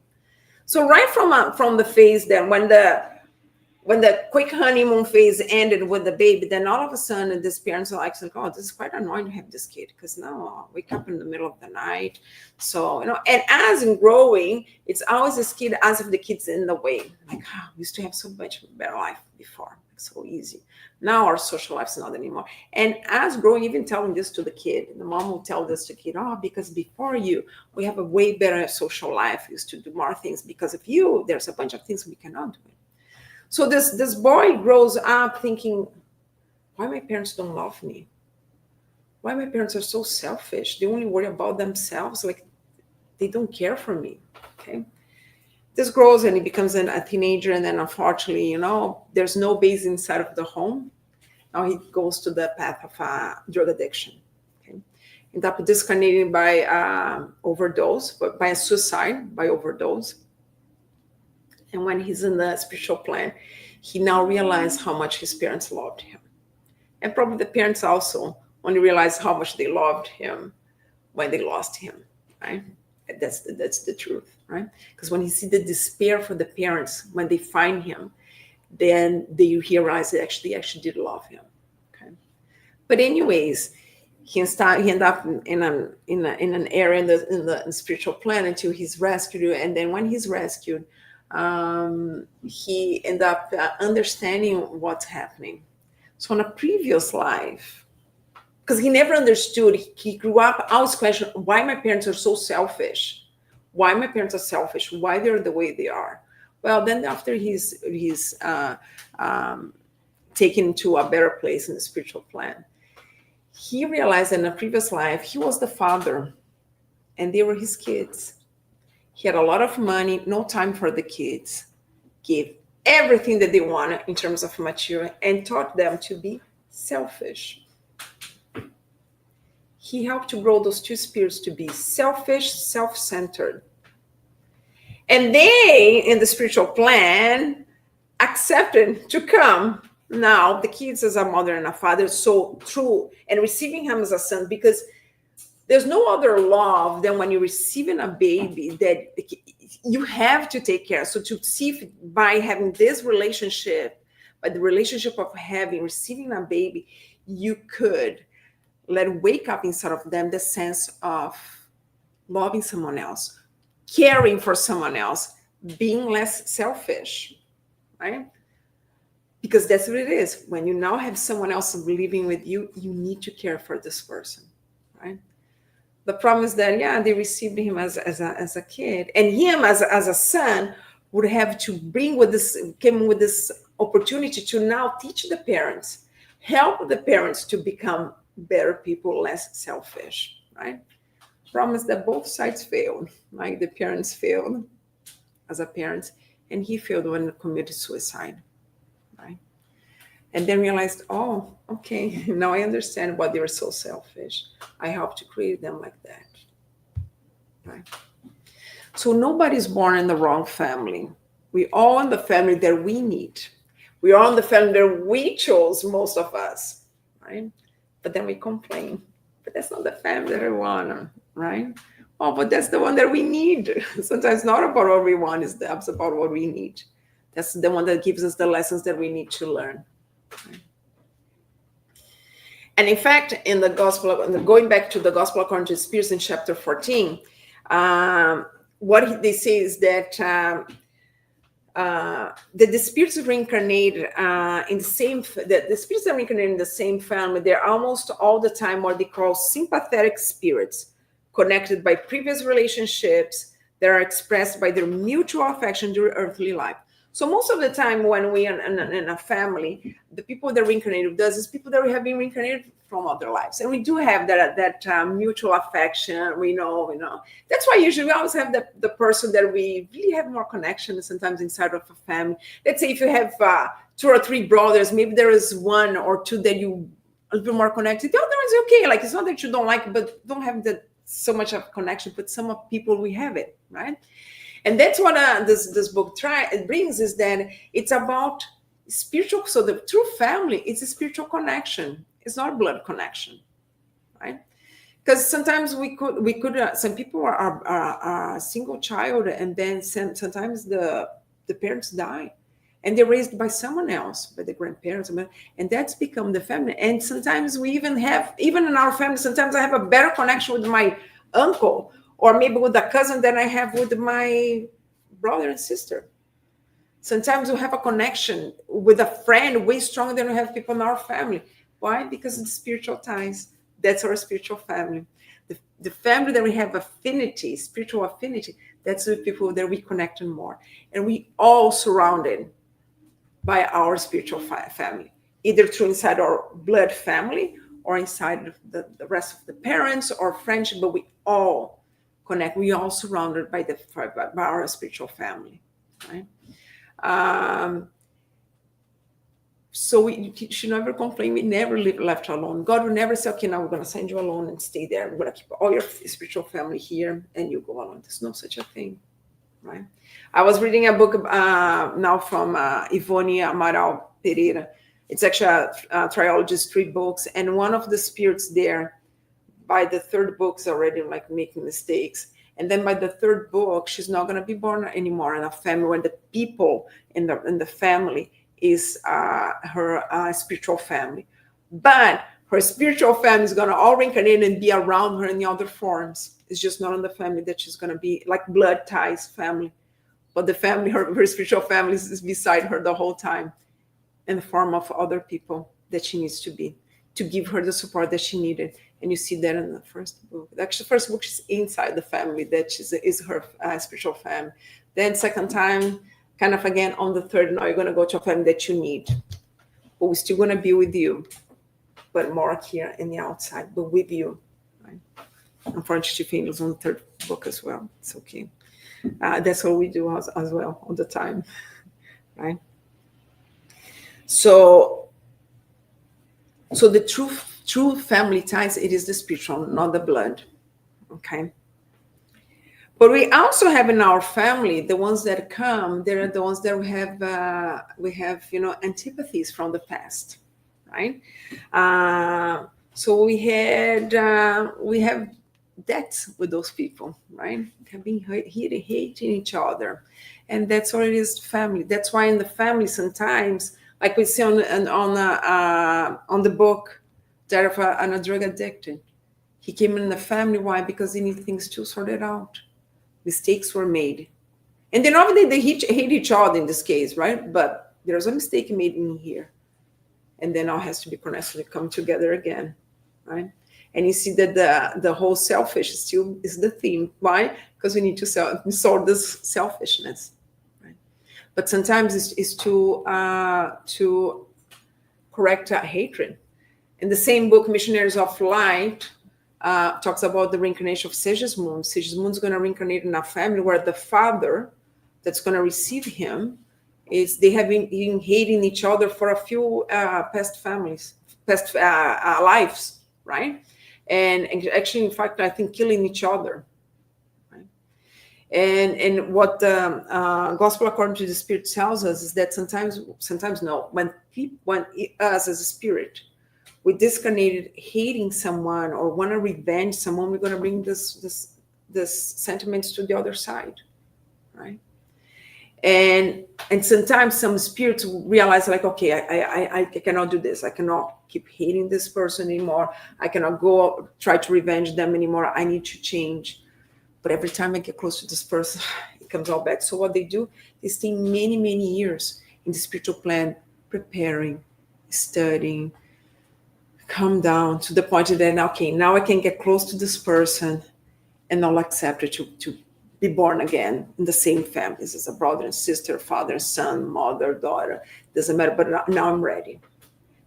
So right from the phase that when the quick honeymoon phase ended with the baby, then all of a sudden these parents are like, oh, this is quite annoying to have this kid because now I wake up in the middle of the night. So, and as in growing, it's always this kid as if the kid's in the way. Like, we used to have so much better life before, so easy. Now our social life's not anymore. And as growing, even telling this to the kid, the mom will tell this to the kid, because before you, we have a way better social life. We used to do more things. Because of you, there's a bunch of things we cannot do. So this boy grows up thinking, why my parents don't love me? Why my parents are so selfish? They only worry about themselves. Like, they don't care for me, okay? This grows and he becomes a teenager, and then unfortunately, there's no base inside of the home. Now he goes to the path of drug addiction. Okay, end up discarnated by overdose, but by a suicide, by overdose. And when he's in the spiritual plan, he now realized how much his parents loved him, and probably the parents also only realized how much they loved him when they lost him, right? That's the truth, right? Because when you see the despair for the parents when they find him, then they realize they actually did love him. Okay, but anyways, he ended up in an area in the spiritual plan until he's rescued, and then when he's rescued, he ended up understanding what's happening. So in a previous life, because he never understood, he grew up always questioning why my parents are so selfish, why my parents are selfish, why they're the way they are. Well, then after he's taken to a better place in the spiritual plan, he realized in a previous life he was the father and they were his kids. He had a lot of money, no time for the kids, gave everything that they wanted in terms of material, and taught them to be selfish. He helped to grow those two spirits to be selfish, self-centered. And they, in the spiritual plan, accepted to come now, the kids as a mother and a father, so true, and receiving him as a son, because there's no other love than when you're receiving a baby that you have to take care. So to see if by having this relationship, by the relationship of receiving a baby, you could wake up inside of them the sense of loving someone else, caring for someone else, being less selfish, right? Because that's what it is. When you now have someone else living with you, you need to care for this person, right? The problem is that, they received him as a kid, and him as a son would have to came with this opportunity to now teach the parents, help the parents to become better people, less selfish, right? Problem is that both sides failed. Like the parents failed as a parent, and he failed when he committed suicide, right? And then realized, oh, okay, now I understand why they were so selfish. I helped to create them like that, right? So nobody's born in the wrong family. We all in the family that we need. We are in the family that we chose, most of us, right? but then we complain. But that's not the family that we want, right? Oh, but that's the one that we need. Sometimes not about what we want, it's about what we need. That's the one that gives us the lessons that we need to learn. Right? And in fact, in the gospel, going back to the gospel according to Spears in chapter 14, what they say is that the spirits reincarnated in the same, the spirits that reincarnated in the same family, they're almost all the time what they call sympathetic spirits, connected by previous relationships that are expressed by their mutual affection during earthly life. So most of the time when we are in a family, the people that reincarnated with us is people that we have been reincarnated from other lives. And we do have that mutual affection, we know. That's why usually we always have the person that we really have more connection sometimes inside of a family. Let's say if you have 2 or 3 brothers, maybe there is 1 or 2 that you a little bit more connected. The other one's okay. Like, it's not that you don't like, but don't have so much of connection, but some of people we have it, right? And that's what this book brings, is that it's about spiritual. So the true family is a spiritual connection. It's not a blood connection, right? Because sometimes we could some people are a single child, and then sometimes the parents die, and they're raised by someone else, by the grandparents, and that's become the family. And sometimes we even in our family, sometimes I have a better connection with my uncle, or maybe with a cousin than I have with my brother and sister. Sometimes we have a connection with a friend way stronger than we have people in our family. Why? Because of the spiritual ties. That's our spiritual family. The family that we have affinity, spiritual affinity, that's the people that we connect more. And we all surrounded by our spiritual family, either through inside our blood family or inside the rest of the parents or friendship, but we all connect. We all surrounded by our spiritual family, right? So we should never complain. We never left alone. God will never say, okay, now we're going to send you alone and stay there. We're going to keep all your spiritual family here and you go alone. There's no such a thing, right? I was reading a book now from Ivone Amaral Pereira. It's actually a triologist, 3 books. And one of the spirits there, by the 3rd book, is already like making mistakes. And then by the 3rd book, she's not going to be born anymore in a family when the people in the family is her spiritual family. But her spiritual family is going to all reincarnate and be around her in the other forms. It's just not in the family that she's going to be, like blood ties family. But the family, her spiritual family is beside her the whole time in the form of other people that she needs to be, to give her the support that she needed. And you see that in the 1st book. Actually, the 1st book is inside the family, that is her spiritual family. Then 2nd time, kind of again on the 3rd, now you're going to go to a family that you need. But we're still going to be with you, but more here in the outside, but with you. Right? Unfortunately, Phoenix on the 3rd book as well. It's okay. That's what we do as well all the time, right? So the true family ties, it is the spiritual, not the blood, okay? But we also have in our family, the ones that come, they're the ones that we have antipathies from the past, right? So we have debts with those people, right? Have been hating each other, and that's what it is, family. That's why in the family sometimes, like we see on the book, that of a drug addicted, he came in the family. Why? Because they need things to sort it out. Mistakes were made, and then obviously they hate each other in this case, right? But there's a mistake made in here, and then all has to be connected to come together again, right? And you see that the whole selfish still is the theme. Why? Because we need to sort this selfishness, right? But sometimes it's to correct hatred. In the same book, Missionaries of Light, talks about the reincarnation of Sigismund. Sigismund is going to reincarnate in a family where the father that's going to receive him they have been hating each other for a few past lives, right? And actually, in fact, I think killing each other, right? And what the Gospel according to the Spirit tells us is that sometimes no, when us as a spirit, we discarnated hating someone or want to revenge someone, we're going to bring this sentiments to the other side, right? And sometimes some spirits realize like, okay, I cannot do this. I cannot keep hating this person anymore. I cannot go try to revenge them anymore. I need to change. But every time I get close to this person, it comes all back. So what they do, they stay many, many years in the spiritual plan, preparing, studying, come down to the point that, okay, now I can get close to this person and I'll accept it to be born again in the same families as a brother and sister, father and son, mother, daughter, doesn't matter, but now I'm ready.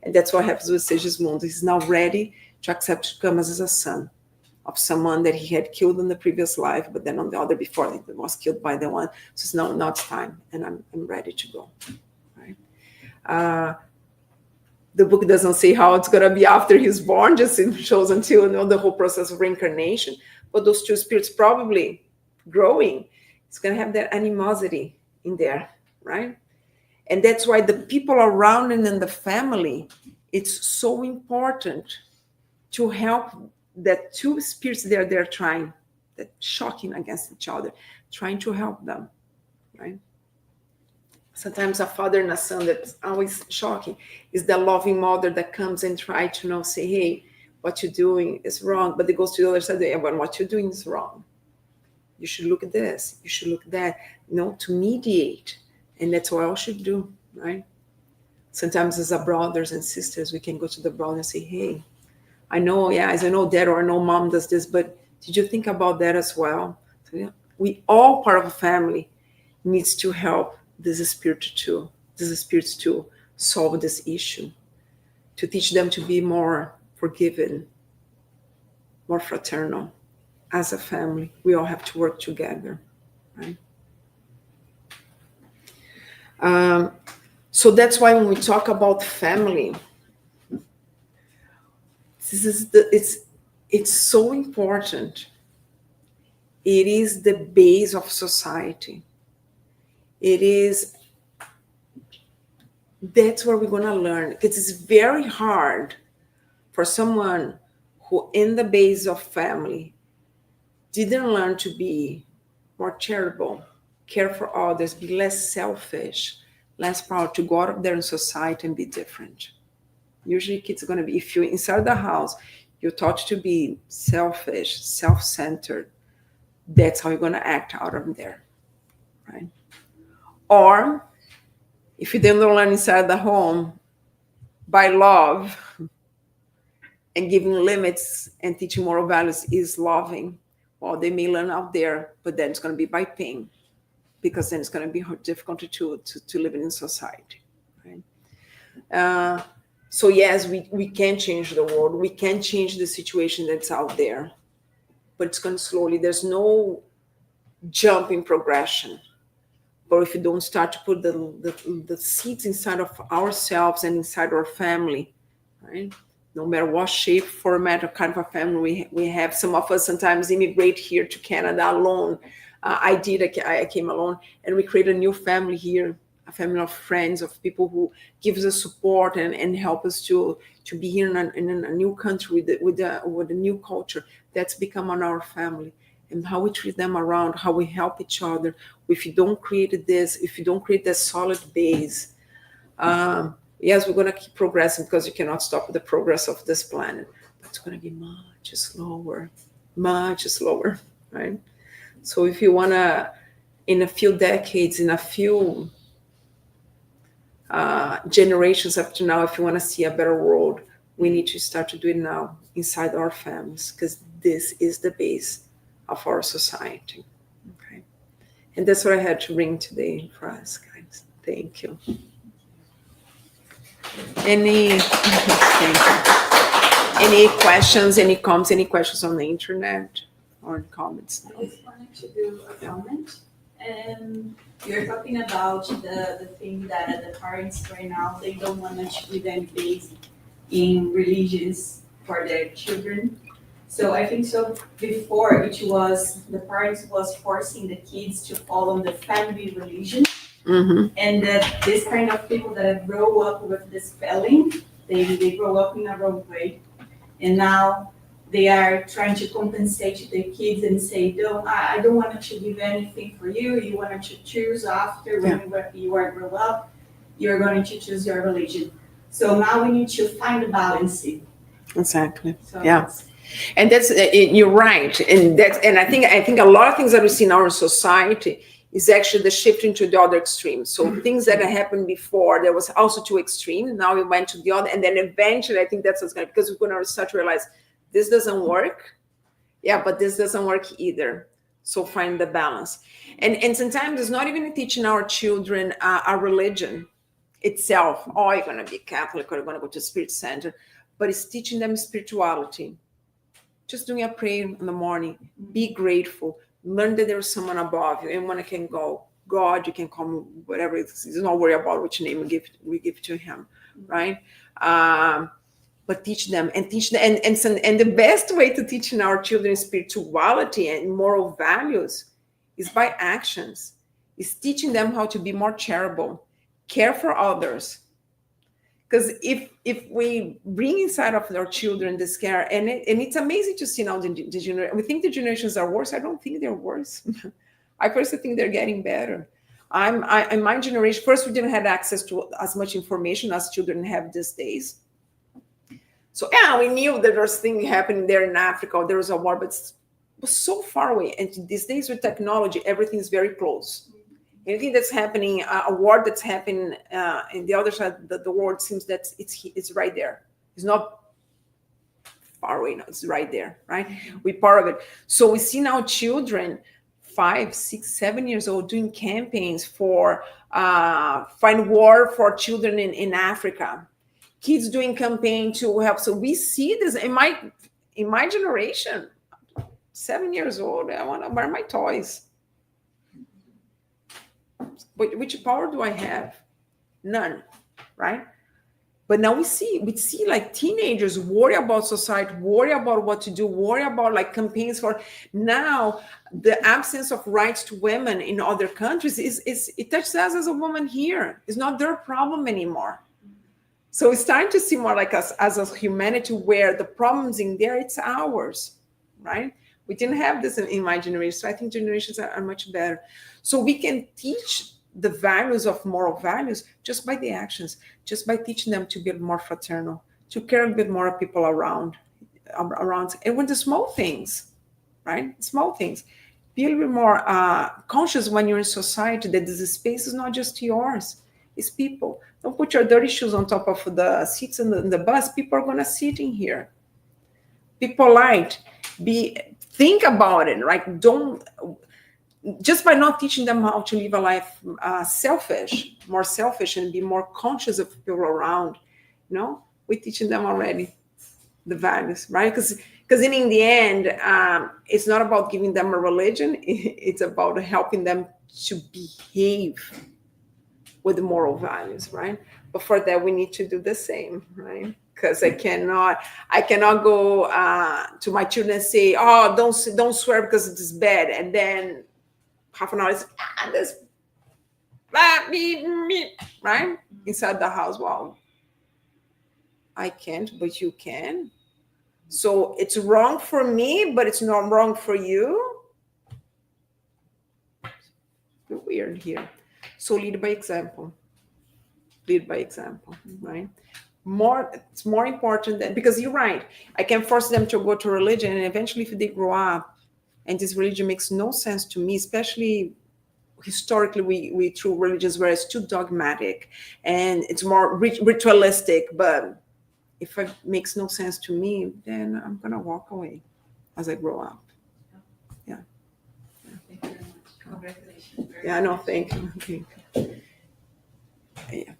And that's what happens with Segismundo. He's now ready to accept to come as a son of someone that he had killed in the previous life, but then on the other before he was killed by the one. So it's now it's time, and I'm ready to go. Right? The book doesn't say how it's going to be after he's born, just it shows until the whole process of reincarnation. But those two spirits probably growing, it's going to have that animosity in there, right? And that's why the people around and in the family, it's so important to help that two spirits they're trying, that shocking against each other, trying to help them, right? Sometimes a father and a son that's always shocking is the loving mother that comes and try to say, hey, what you're doing is wrong. But it goes to the other side, well, what you're doing is wrong. You should look at this. You should look at that. To mediate. And that's what I should do, right? Sometimes as a brothers and sisters, we can go to the brother and say, hey, I know dad or I know mom does this, but did you think about that as well? So, we all part of a family needs to help these spirits to solve this issue, to teach them to be more forgiving, more fraternal. As a family, we all have to work together, right? So that's why when we talk about family, it's so important. It is the base of society. That's where we're going to learn, because it's very hard for someone who in the base of family didn't learn to be more charitable, care for others, be less selfish, less proud, to go out there in society and be different. Usually kids are going to be, if you're inside the house, you're taught to be selfish, self-centered, that's how you're going to act out of there, right? Or if you didn't learn inside the home by love and giving limits and teaching moral values is loving, well, they may learn out there, but then it's going to be by pain, because then it's going to be difficult to live in society, right? So yes, we can change the world. We can change the situation that's out there, but it's going slowly. There's no jump in progression. But if you don't start to put the seeds inside of ourselves and inside our family, right? No matter what shape, format, or kind of a family we have. Some of us sometimes immigrate here to Canada alone. I came alone, and we created a new family here, a family of friends, of people who gives us support and help us to be here in a new country with a new culture. That's become our family. And how we treat them around, how we help each other. If you don't create that solid base, yes, we're going to keep progressing, because you cannot stop the progress of this planet. But it's going to be much slower, right? So if you want to, in a few decades, in a few generations up to now, if you want to see a better world, we need to start to do it now inside our families, because this is the base of our society. Okay, and that's what I had to bring today for us, guys. Thank you. Any questions, any comments, any questions on the internet or comments? I just wanted to do a comment. You're talking about the thing that the parents right now, they don't want to prevent based in religions for their children. So I think so before it was the parents was forcing the kids to follow the family religion. Mm-hmm. And that this kind of people that grow up with this spelling, they grow up in a wrong way, and now they are trying to compensate the kids and say, "Don't I don't want to give anything for you. You want to choose after when you are grow up, you're going to choose your religion." So now we need to find a balance. Exactly. So Yeah. And that's you're right, and I think a lot of things that we see in our society is actually the shifting to the other extreme. So things that happened before, there was also too extreme. Now we went to the other, and then eventually, I think that's what's going to, because we're going to start to realize this doesn't work. Yeah, but this doesn't work either. So find the balance, and sometimes it's not even teaching our children a religion itself. Oh, you're going to be Catholic, or you're going to go to Spirit Center, but it's teaching them spirituality. Just doing a prayer in the morning, be grateful, learn that there's someone above you, and when I can go, God, you can call me whatever it is. Don't worry about which name we give to him, right? But teach them, and the best way to teach in our children spirituality and moral values is by actions. Is teaching them how to be more charitable, care for others. Because if we bring inside of our children this care, and it's amazing to see now the generation. We think the generations are worse. I don't think they're worse. I personally think they're getting better. In my generation, first we didn't have access to as much information as children have these days. So yeah, we knew that there was things happening there in Africa. There was a war, but it was so far away. And these days with technology, everything is very close. Anything that's happening, a war that's happening in the other side of the world, seems that it's right there. It's not far away now. It's right there, right? We're part of it. So we see now children 5, 6, 7 years old doing campaigns for find war for children in Africa. Kids doing campaign to help. So we see this in my generation. 7 years old, I want to wear my toys. But which power do I have? None, right? But now we see like teenagers worry about society, worry about what to do, worry about like campaigns for. Now the absence of rights to women in other countries it touches us as a woman here. It's not their problem anymore. So it's starting to see more like us as a humanity, where the problems in there, it's ours, right? We didn't have this in my generation. So I think generations are much better. So we can teach the values of moral values just by the actions, just by teaching them to be more fraternal, to care a bit more of people around, and with the small things, right? Small things. Be a little bit more conscious when you're in society that this space is not just yours, it's people. Don't put your dirty shoes on top of the seats in the bus. People are going to sit in here. Be polite. Think about it, right? Don't, just by not teaching them how to live a life more selfish, and be more conscious of people around, we're teaching them already the values, right? Because in the end, it's not about giving them a religion. It's about helping them to behave with the moral values, right? But for that, we need to do the same, right? Because I cannot go to my children and say, "Oh, don't swear because it is bad," and then half an hour is this, right? Inside the house. Well, I can't, but you can. So it's wrong for me, but it's not wrong for you. It's weird here. So lead by example. Right? It's more important than, because you're right. I can force them to go to religion, and eventually, if they grow up, and this religion makes no sense to me, especially historically, we through religions where it's too dogmatic and it's more ritualistic. But if it makes no sense to me, then I'm gonna walk away as I grow up. Yeah. Thank you very much. Congratulations. Yeah, no, thank you. Okay. Yeah.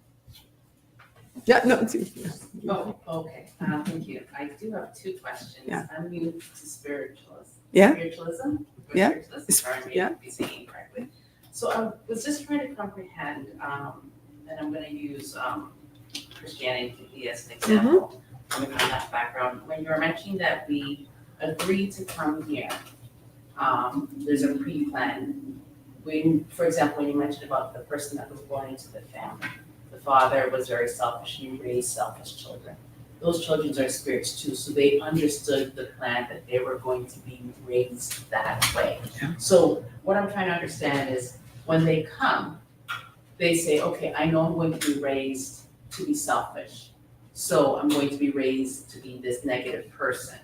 Yeah, no. Oh, okay. Thank you. I do have 2 questions. Yeah. I'm new to spiritualism. Yeah. Spiritualism? Yeah. Spiritualism. Sorry, I may be saying it correctly. So I was just trying to comprehend, and I'm going to use Christianity as an example, coming from that background. When you were mentioning that we agreed to come here, there's a pre-plan. For example, when you mentioned about the person that was born into the father was very selfish and he raised selfish children. Those children are spirits too, so they understood the plan that they were going to be raised that way. Yeah. So what I'm trying to understand is when they come, they say, okay, I know I'm going to be raised to be selfish, so I'm going to be raised to be this negative person.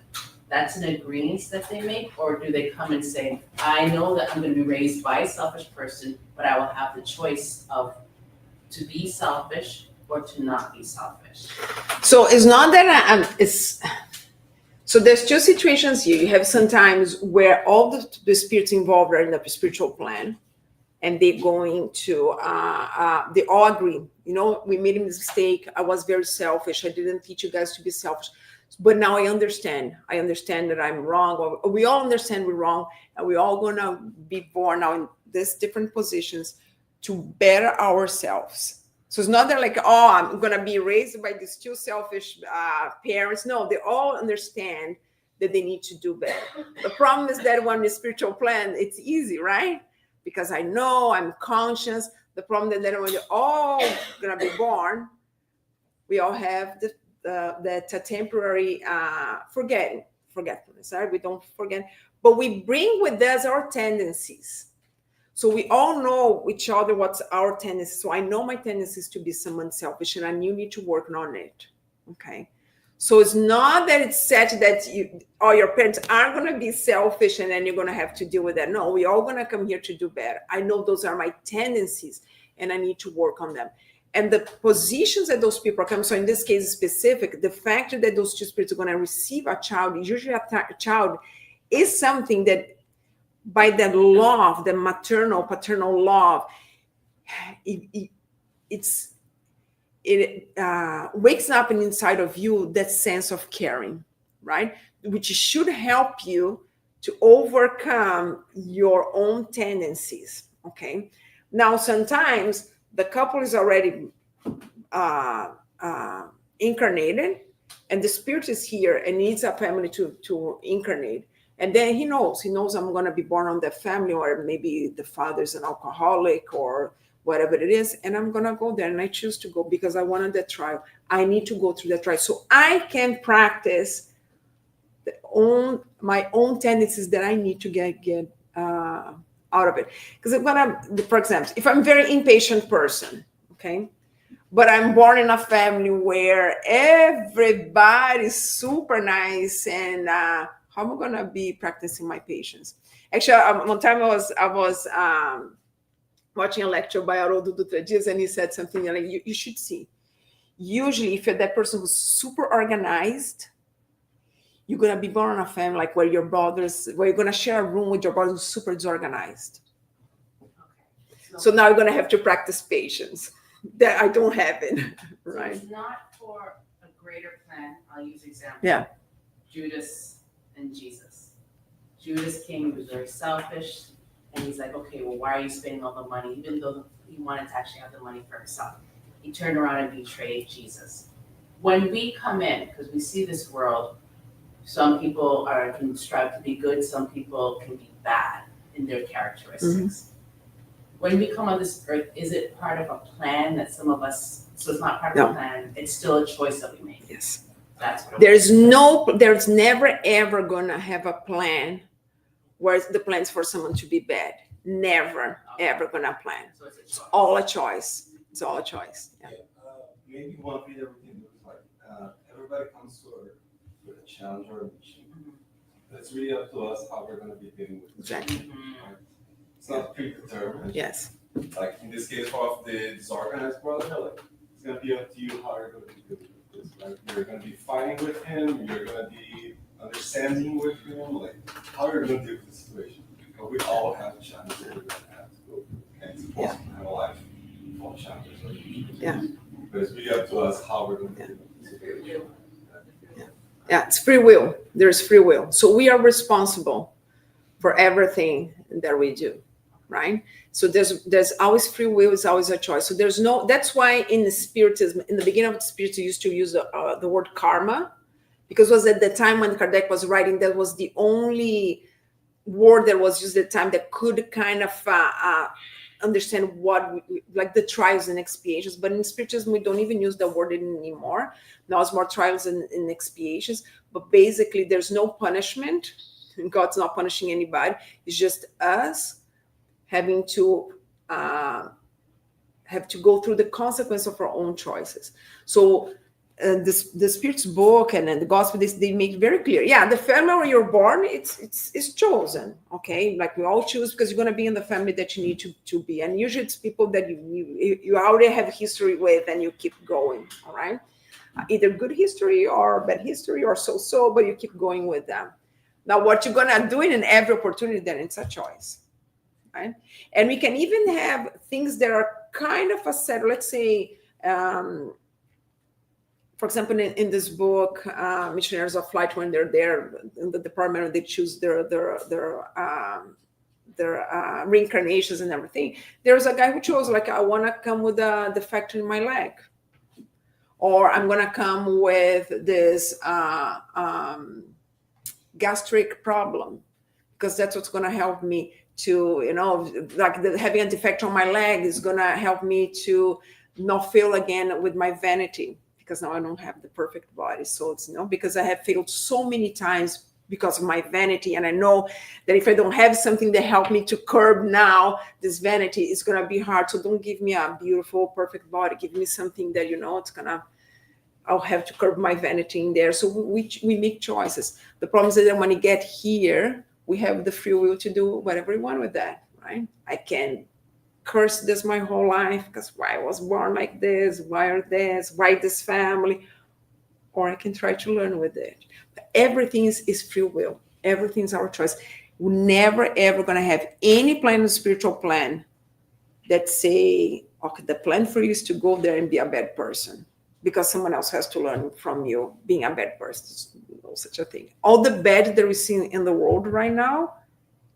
That's an agreement that they make, or do they come and say, I know that I'm gonna be raised by a selfish person, but I will have the choice of to be selfish or to not be selfish? So it's not that so there's two situations here. You have sometimes where all the spirits involved are in the spiritual plan, and they're going to they all agree. We made a mistake. I was very selfish. I didn't teach you guys to be selfish. But now I understand that I'm wrong, or we all understand we're wrong, and we're all gonna be born now in these different positions to better ourselves. So it's not that like, oh, I'm gonna be raised by these two selfish parents. No, they all understand that they need to do better. The problem is that when the spiritual plan, it's easy, right? Because I know, I'm conscious. The problem is that when they're all gonna be born, we all have that temporary forgetfulness, right? We don't forget, but we bring with us our tendencies. So we all know each other what's our tendencies. So I know my tendencies to be someone selfish, and I need to work on it. Okay. So it's not that it's set that your parents aren't going to be selfish and then you're going to have to deal with that. No, we're all going to come here to do better. I know those are my tendencies and I need to work on them. And the positions that those people are coming, so in this case specific, the fact that those two spirits are going to receive a child, usually a child, is something that by the love, the maternal, paternal love, it wakes up inside of you that sense of caring, right? Which should help you to overcome your own tendencies, okay? Now, sometimes the couple is already incarnated, and the spirit is here and needs a family to incarnate. And then he knows I'm going to be born on that family, or maybe the father's an alcoholic or whatever it is, and I'm going to go there, and I choose to go because I wanted that trial. I need to go through that trial so I can practice my own tendencies that I need to get out of it. Because for example, if I'm a very impatient person, okay, but I'm born in a family where everybody's super nice, and how am I gonna be practicing my patience? Actually, one time I was watching a lecture by Haroldo Dutra Dias, and he said something like, you should see. Usually, if you're that person who's super organized, you're gonna be born in a family like where you're gonna share a room with your brother who's super disorganized. Okay. So now you're gonna have to practice patience. That I don't have it, right? So it's not for a greater plan. I'll use example. Yeah. Judas and Jesus. Judas came, he was very selfish, and he's like, okay, well, why are you spending all the money? Even though he wanted to actually have the money for himself. He turned around and betrayed Jesus. When we come in, because we see this world, some people can strive to be good, some people can be bad in their characteristics. Mm-hmm. When we come on this earth, is it part of a plan that some of us, so it's not part of a plan, it's still a choice that we make? Yes. That's what there's never ever gonna have a plan where the plan's for someone to be bad. Never, ever gonna plan. So it's all a choice. It's all a choice. Yeah. Maybe one thing that we can do is like everybody comes to Earth with a challenge or a mission. Mm-hmm. It's really up to us how we're gonna be dealing with it. Exactly. Right? It's not predetermined. Yes. Like in this case of the disorganized brother, like it's gonna be up to you how you're gonna be dealing with this. Like you're gonna be fighting with him, you're gonna be understanding with him, like how you're gonna deal with the situation. Because we all have challenges that we're gonna have to go through. And it's possible to have a life full of challenges. Yeah. But it's really up to us how we're gonna deal with the situation. Yeah, it's free will. There's free will. So we are responsible for everything that we do, right? So there's always free will, is always a choice. So that's why in the Spiritism, in the beginning of the Spiritism, used to use the word karma, because it was at the time when Kardec was writing, that was the only word that was used at the time that could kind of understand like the trials and expiations. But in spiritism, we don't even use the word anymore. Now it's more trials and expiations. But basically, there's no punishment. God's not punishing anybody. It's just us having to go through the consequence of our own choices. So the Spirit's book and the gospel, they make very clear. Yeah, the family where you're born, it's chosen. Okay, like we all choose because you're going to be in the family that you need to be, and usually it's people that you already have history with, and you keep going. All right, either good history or bad history or so, but you keep going with them. Now, what you're going to do in every opportunity, then it's a choice. Right? And we can even have things that are kind of a set. Let's say, for example, in this book, Missionaries of Light, when they're there in the department, they choose their reincarnations and everything. There's a guy who chose, like, I want to come with a defect in my leg, or I'm going to come with this gastric problem, because that's what's going to help me to, like having a defect on my leg is going to help me to not fail again with my vanity, because now I don't have the perfect body. So it's, because I have failed so many times because of my vanity. And I know that if I don't have something that help me to curb now this vanity, it's going to be hard. So don't give me a beautiful, perfect body. Give me something that, I'll have to curb my vanity in there. So we make choices. The problem is that when you get here, we have the free will to do whatever we want with that, right? I can curse this my whole life because why I was born like this, why this family, or I can try to learn with it. But everything is free will. Everything's our choice. We're never, ever going to have any plan, a spiritual plan, that say, okay, the plan for you is to go there and be a bad person, because someone else has to learn from you being a bad person. There's no such a thing. All the bad that we see in the world right now,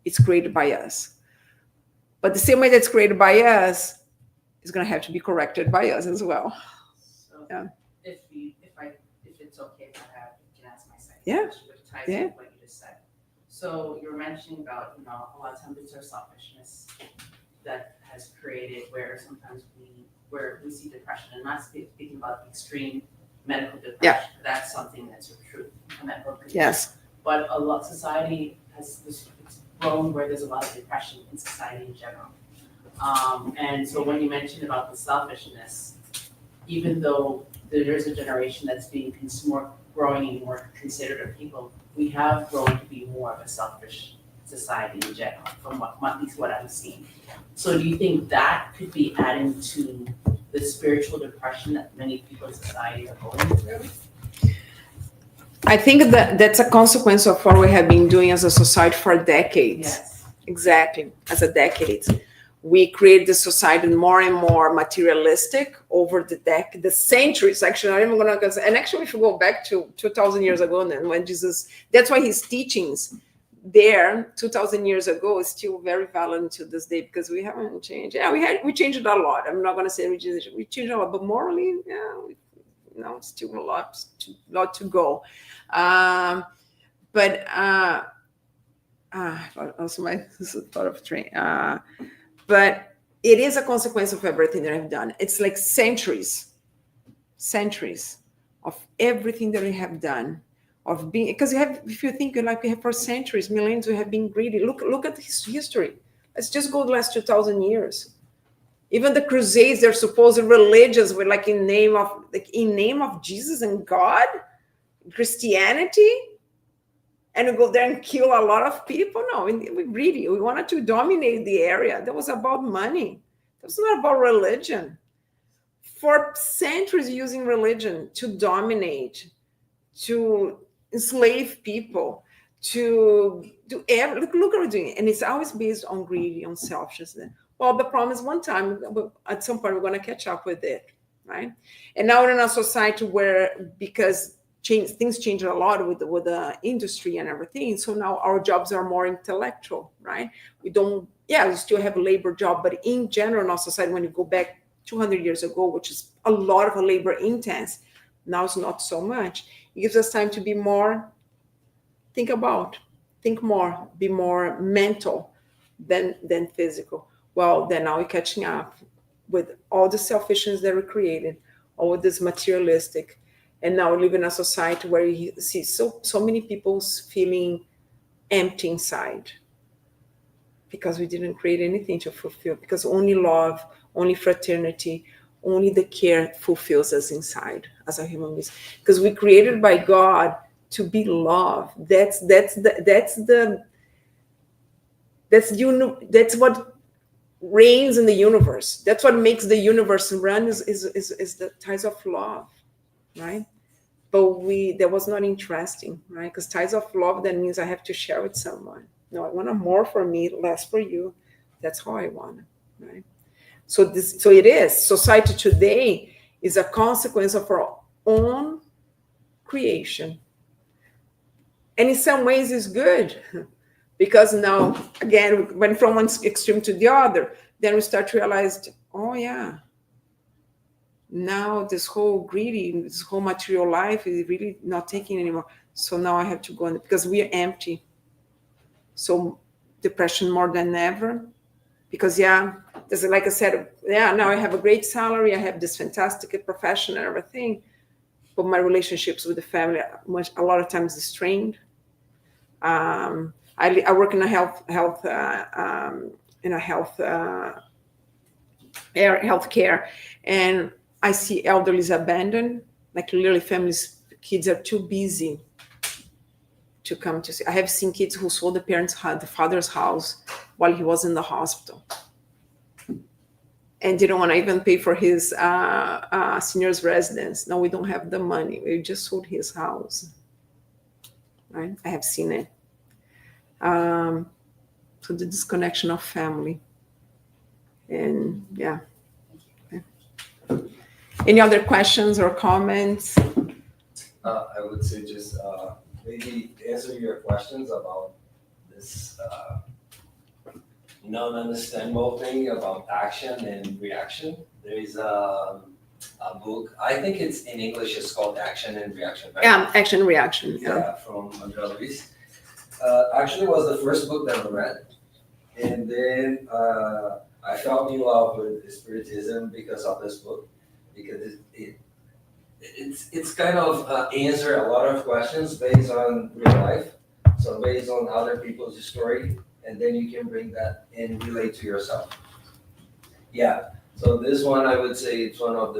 it's created by us. But the same way that's created by us is going to have to be corrected by us as well. So Yeah. if it's okay if I can ask my second Yeah. question, which ties Yeah. into what you just said. So you were mentioning about, a lot of times it's our selfishness that has created where sometimes where we see depression, and not speaking about extreme medical depression. Yeah. That's something that's a truth, a medical condition. Yes. But a lot society has it's grown where there's a lot of depression in society in general. And so when you mentioned about the selfishness, even though there is a generation that's being more growing and more considerate of people, we have grown to be more of a selfish society in general, from at least what I'm seeing. So do you think that could be adding to the spiritual depression that many people in society are going through? I think that's a consequence of what we have been doing as a society for decades. Yes. Exactly, as a decade. We created the society more and more materialistic over the centuries. Actually, I'm even going to, and actually, if you go back to 2,000 years ago, then when Jesus, that's why his teachings there 2,000 years ago is still very valid to this day, because we haven't changed. Yeah, we changed a lot. I'm not going to say we changed a lot, but morally, yeah, still a lot to go. But also my thought of train. But it is a consequence of everything that I've done. It's like centuries of everything that we have done, of being, because if you think, like, we have for centuries, millenniums, we have been greedy. Look at history. Let's just go the last 2,000 years. Even the Crusades, they're supposed religions were like in name of Jesus and God, Christianity, and we go there and kill a lot of people. No, we're greedy. We wanted to dominate the area. That was about money. That was not about religion. For centuries, using religion to dominate, to enslave people, to do look what we're doing, and it's always based on greed, on selfishness. Well, the problem is one time, at some point, we're going to catch up with it, right? And now we're in a society where, because things change a lot with the industry and everything, so now our jobs are more intellectual, right? We still have a labor job, but in general, in our society, when you go back 200 years ago, which is a lot of a labor intense, now it's not so much. It gives us time to be more, think more, be more mental than physical. Well, then now we're catching up with all the selfishness that we created, all this materialistic, and now we live in a society where you see so many people feeling empty inside because we didn't create anything to fulfill, because only love, only fraternity, only the care fulfills us inside as a human being. Because we created by God to be love. That's what reigns in the universe. That's what makes the universe run is the ties of love, right? But that was not interesting, right? Because ties of love, that means I have to share with someone. No, I want more for me, less for you. That's how I want it, right? So it is. Society today is a consequence of our own creation. And in some ways it's good. Because now, again, when from one extreme to the other, then we start to realize, oh yeah, now this whole greedy, this whole material life is really not taking anymore. So now I have to go on, because we are empty. So depression more than ever. Because there's, like I said, now I have a great salary, I have this fantastic profession and everything, but my relationships with the family are a lot of times strained. I work in a healthcare, and I see elderlies abandoned, like literally families, kids are too busy to come to see. I have seen kids who sold the father's house while he was in the hospital, and didn't want to even pay for his seniors residence. No, we don't have the money. We just sold his house. Right? I have seen it. So the disconnection of family, and Any other questions or comments? I would say just maybe answer your questions about this non-understandable thing about action and reaction. There is a book, I think it's in English, it's called Action and Reaction. Right? Yeah, Action Reaction. Yeah, from Andrea Luiz. Actually was the first book that I read. And then I fell in love with Spiritism because of this book, because it's kind of answer a lot of questions based on real life. So based on other people's story, and then you can bring that and relate to yourself. Yeah, so this one I would say it's one of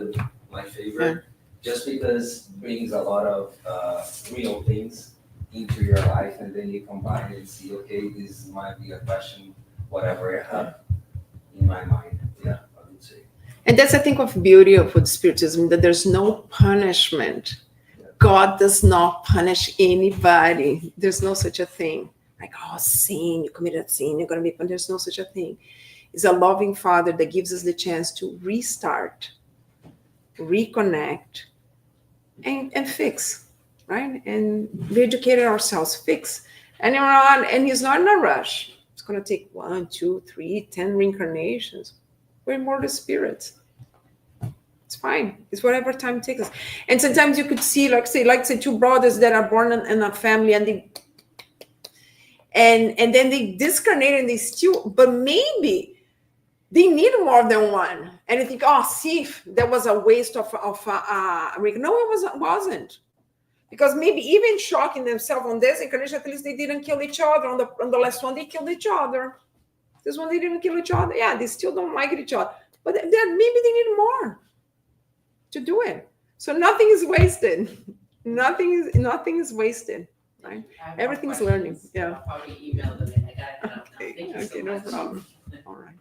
my favorite, just because it brings a lot of real things into your life, and then you combine and see, okay, this might be a question, whatever I have in my mind. Yeah, I would say. And that's, I think, of beauty of Spiritism, that there's no punishment. God does not punish anybody. There's no such a thing. Like, oh, sin, you committed a sin, you're going to be punished. There's no such a thing. It's a loving Father that gives us the chance to restart, reconnect, and fix, right? And re-educate ourselves, fix. And he's not in a rush. It's going to take 1, 2, 3, 10 reincarnations. We're immortal spirits. It's fine. It's whatever time it takes us. And sometimes you could see, like say, two brothers that are born in a family, and then they discarnate and they still, but maybe they need more than one. And you think, oh, see, that was a waste of no, it wasn't. Because maybe even shocking themselves on this incarnation, at least they didn't kill each other. On the last one, they killed each other. This one, they didn't kill each other. Yeah, they still don't like each other. But maybe they need more to do it. So nothing is wasted. Nothing is wasted, right? Everything's learning. Yeah. I'll probably email them in. I got it now. Okay, Thank you so no much. problem. All right.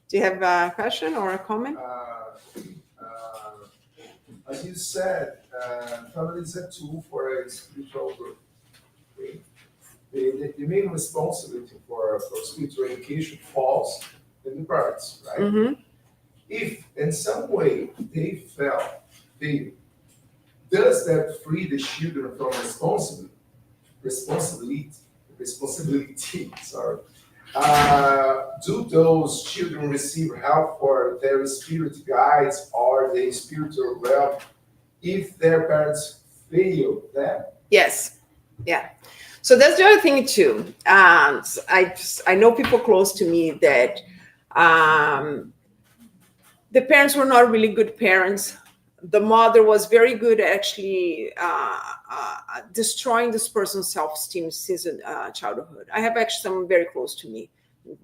Do you have a question or a comment? As you said, family is a tool for a spiritual growth. Okay? The main responsibility for spiritual education falls in the parents, right? Mm-hmm. If in some way they fail, does that free the children from responsibility? Sorry. Do those children receive help for their spirit guides or the spiritual realm if their parents fail them? Yes. Yeah. So that's the other thing too. I know people close to me that The parents were not really good parents. The mother was very good at actually destroying this person's self-esteem since childhood. I have actually someone very close to me,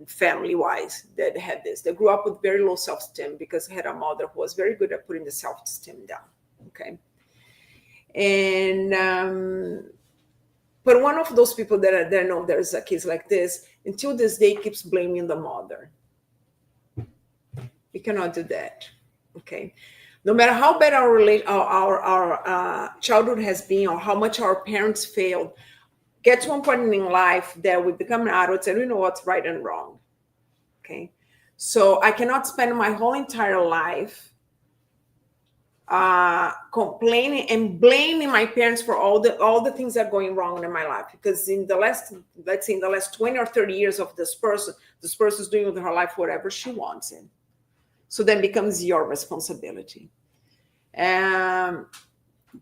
family-wise, that had this. They grew up with very low self-esteem because they had a mother who was very good at putting the self-esteem down. Okay, and but one of those people that I know there's a case like this, until this day keeps blaming the mother. We cannot do that. Okay. No matter how bad our childhood has been or how much our parents failed, get to one point in life that we become adults and we know what's right and wrong. Okay. So I cannot spend my whole entire life complaining and blaming my parents for all the things that are going wrong in my life, because in the last, let's say in the last 20 or 30 years of this person's doing with her life whatever she wants in. So then becomes your responsibility.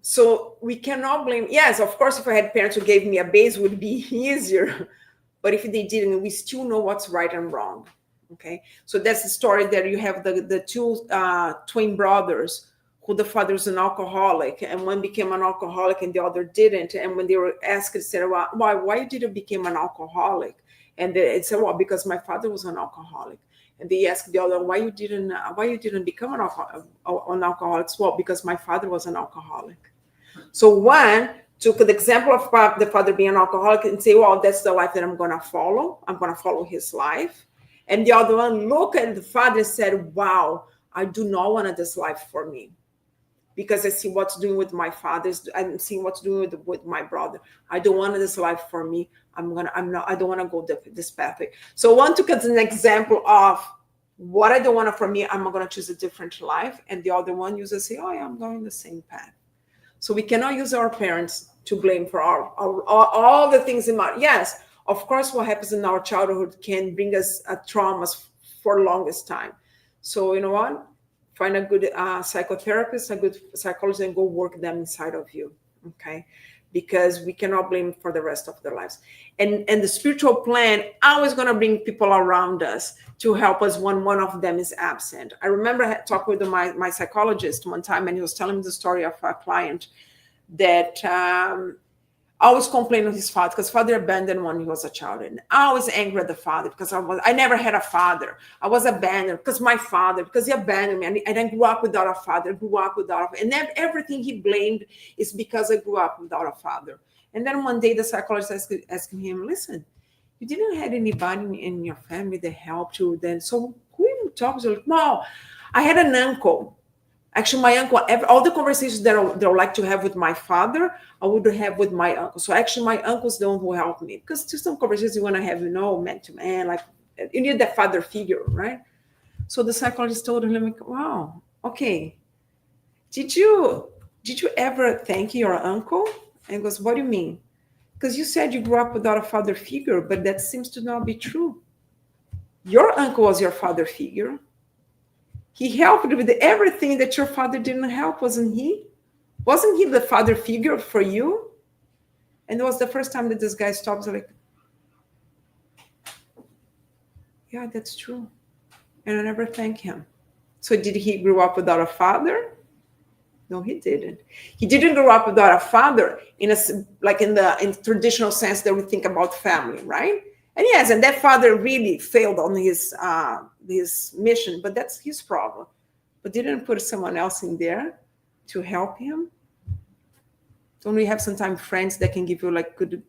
So we cannot blame. Yes, of course, if I had parents who gave me a base, it would be easier. But if they didn't, we still know what's right and wrong. Okay, so that's the story that you have the two twin brothers who the father was an alcoholic, and one became an alcoholic and the other didn't. And when they were asked, they said, well, why did you become an alcoholic? And they said, well, because my father was an alcoholic. And they asked the other, why you didn't become an alcoholic? Well, because my father was an alcoholic. So one took the example of the father being an alcoholic and say, well, that's the life that I'm going to follow. I'm going to follow his life. And the other one looked at the father and said, wow, I do not want this life for me, because I see what's doing with my father's. I'm seeing what's doing with my brother. I don't want this life for me. I don't want to go this pathway. So one took as an example of what I don't want for me. I'm going to choose a different life. And the other one uses say, oh yeah, I'm going the same path. So we cannot use our parents to blame for all the things in my, yes, of course, what happens in our childhood can bring us traumas for the longest time. So you know what? Find a good psychotherapist, a good psychologist, and go work them inside of you, okay? Because we cannot blame for the rest of their lives. And the spiritual plan always going to bring people around us to help us when one of them is absent. I remember I talked with my psychologist one time, and he was telling me the story of a client that always complained of his father because father abandoned when he was a child, and I was angry at the father because I never had a father. I was abandoned because he abandoned me, and I grew up without a father. And then everything he blamed is because I grew up without a father. And then one day the psychologist asking him, listen, you didn't have anybody in your family that helped you then, so who you talk to? Like, wow, I had an uncle. Actually, my uncle, all the conversations that I would like to have with my father, I would have with my uncle. So actually, my uncle's the one who helped me. Because to some conversations you want to have, man to man, like you need that father figure, right? So the psychologist told him, like, wow, okay. Did you ever thank your uncle? And he goes, what do you mean? Because you said you grew up without a father figure, but that seems to not be true. Your uncle was your father figure. He helped with everything that your father didn't help, wasn't he? Wasn't he the father figure for you? And it was the first time that this guy stopped, like, yeah, that's true. And I never thank him. So did he grow up without a father? No, he didn't. He didn't grow up without a father in the traditional sense that we think about family, right? And yes, and that father really failed on his mission, but that's his problem. But didn't put someone else in there to help him. Don't we have sometimes friends that can give you like good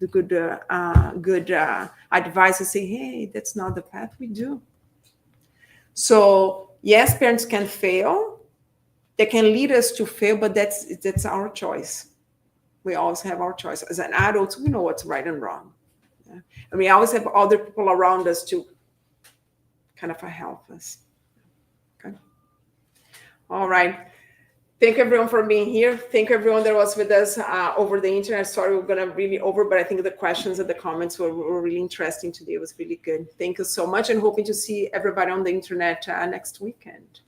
advice and say, hey, that's not the path we do. So yes, parents can fail. They can lead us to fail, but that's our choice. We always have our choice. As an adult, we know what's right and wrong. Yeah. And we always have other people around us to kind of help us. Okay. All right. Thank everyone for being here. Thank everyone that was with us over the internet. Sorry, we're going to really over, but I think the questions and the comments were really interesting today. It was really good. Thank you so much, and hoping to see everybody on the internet next weekend.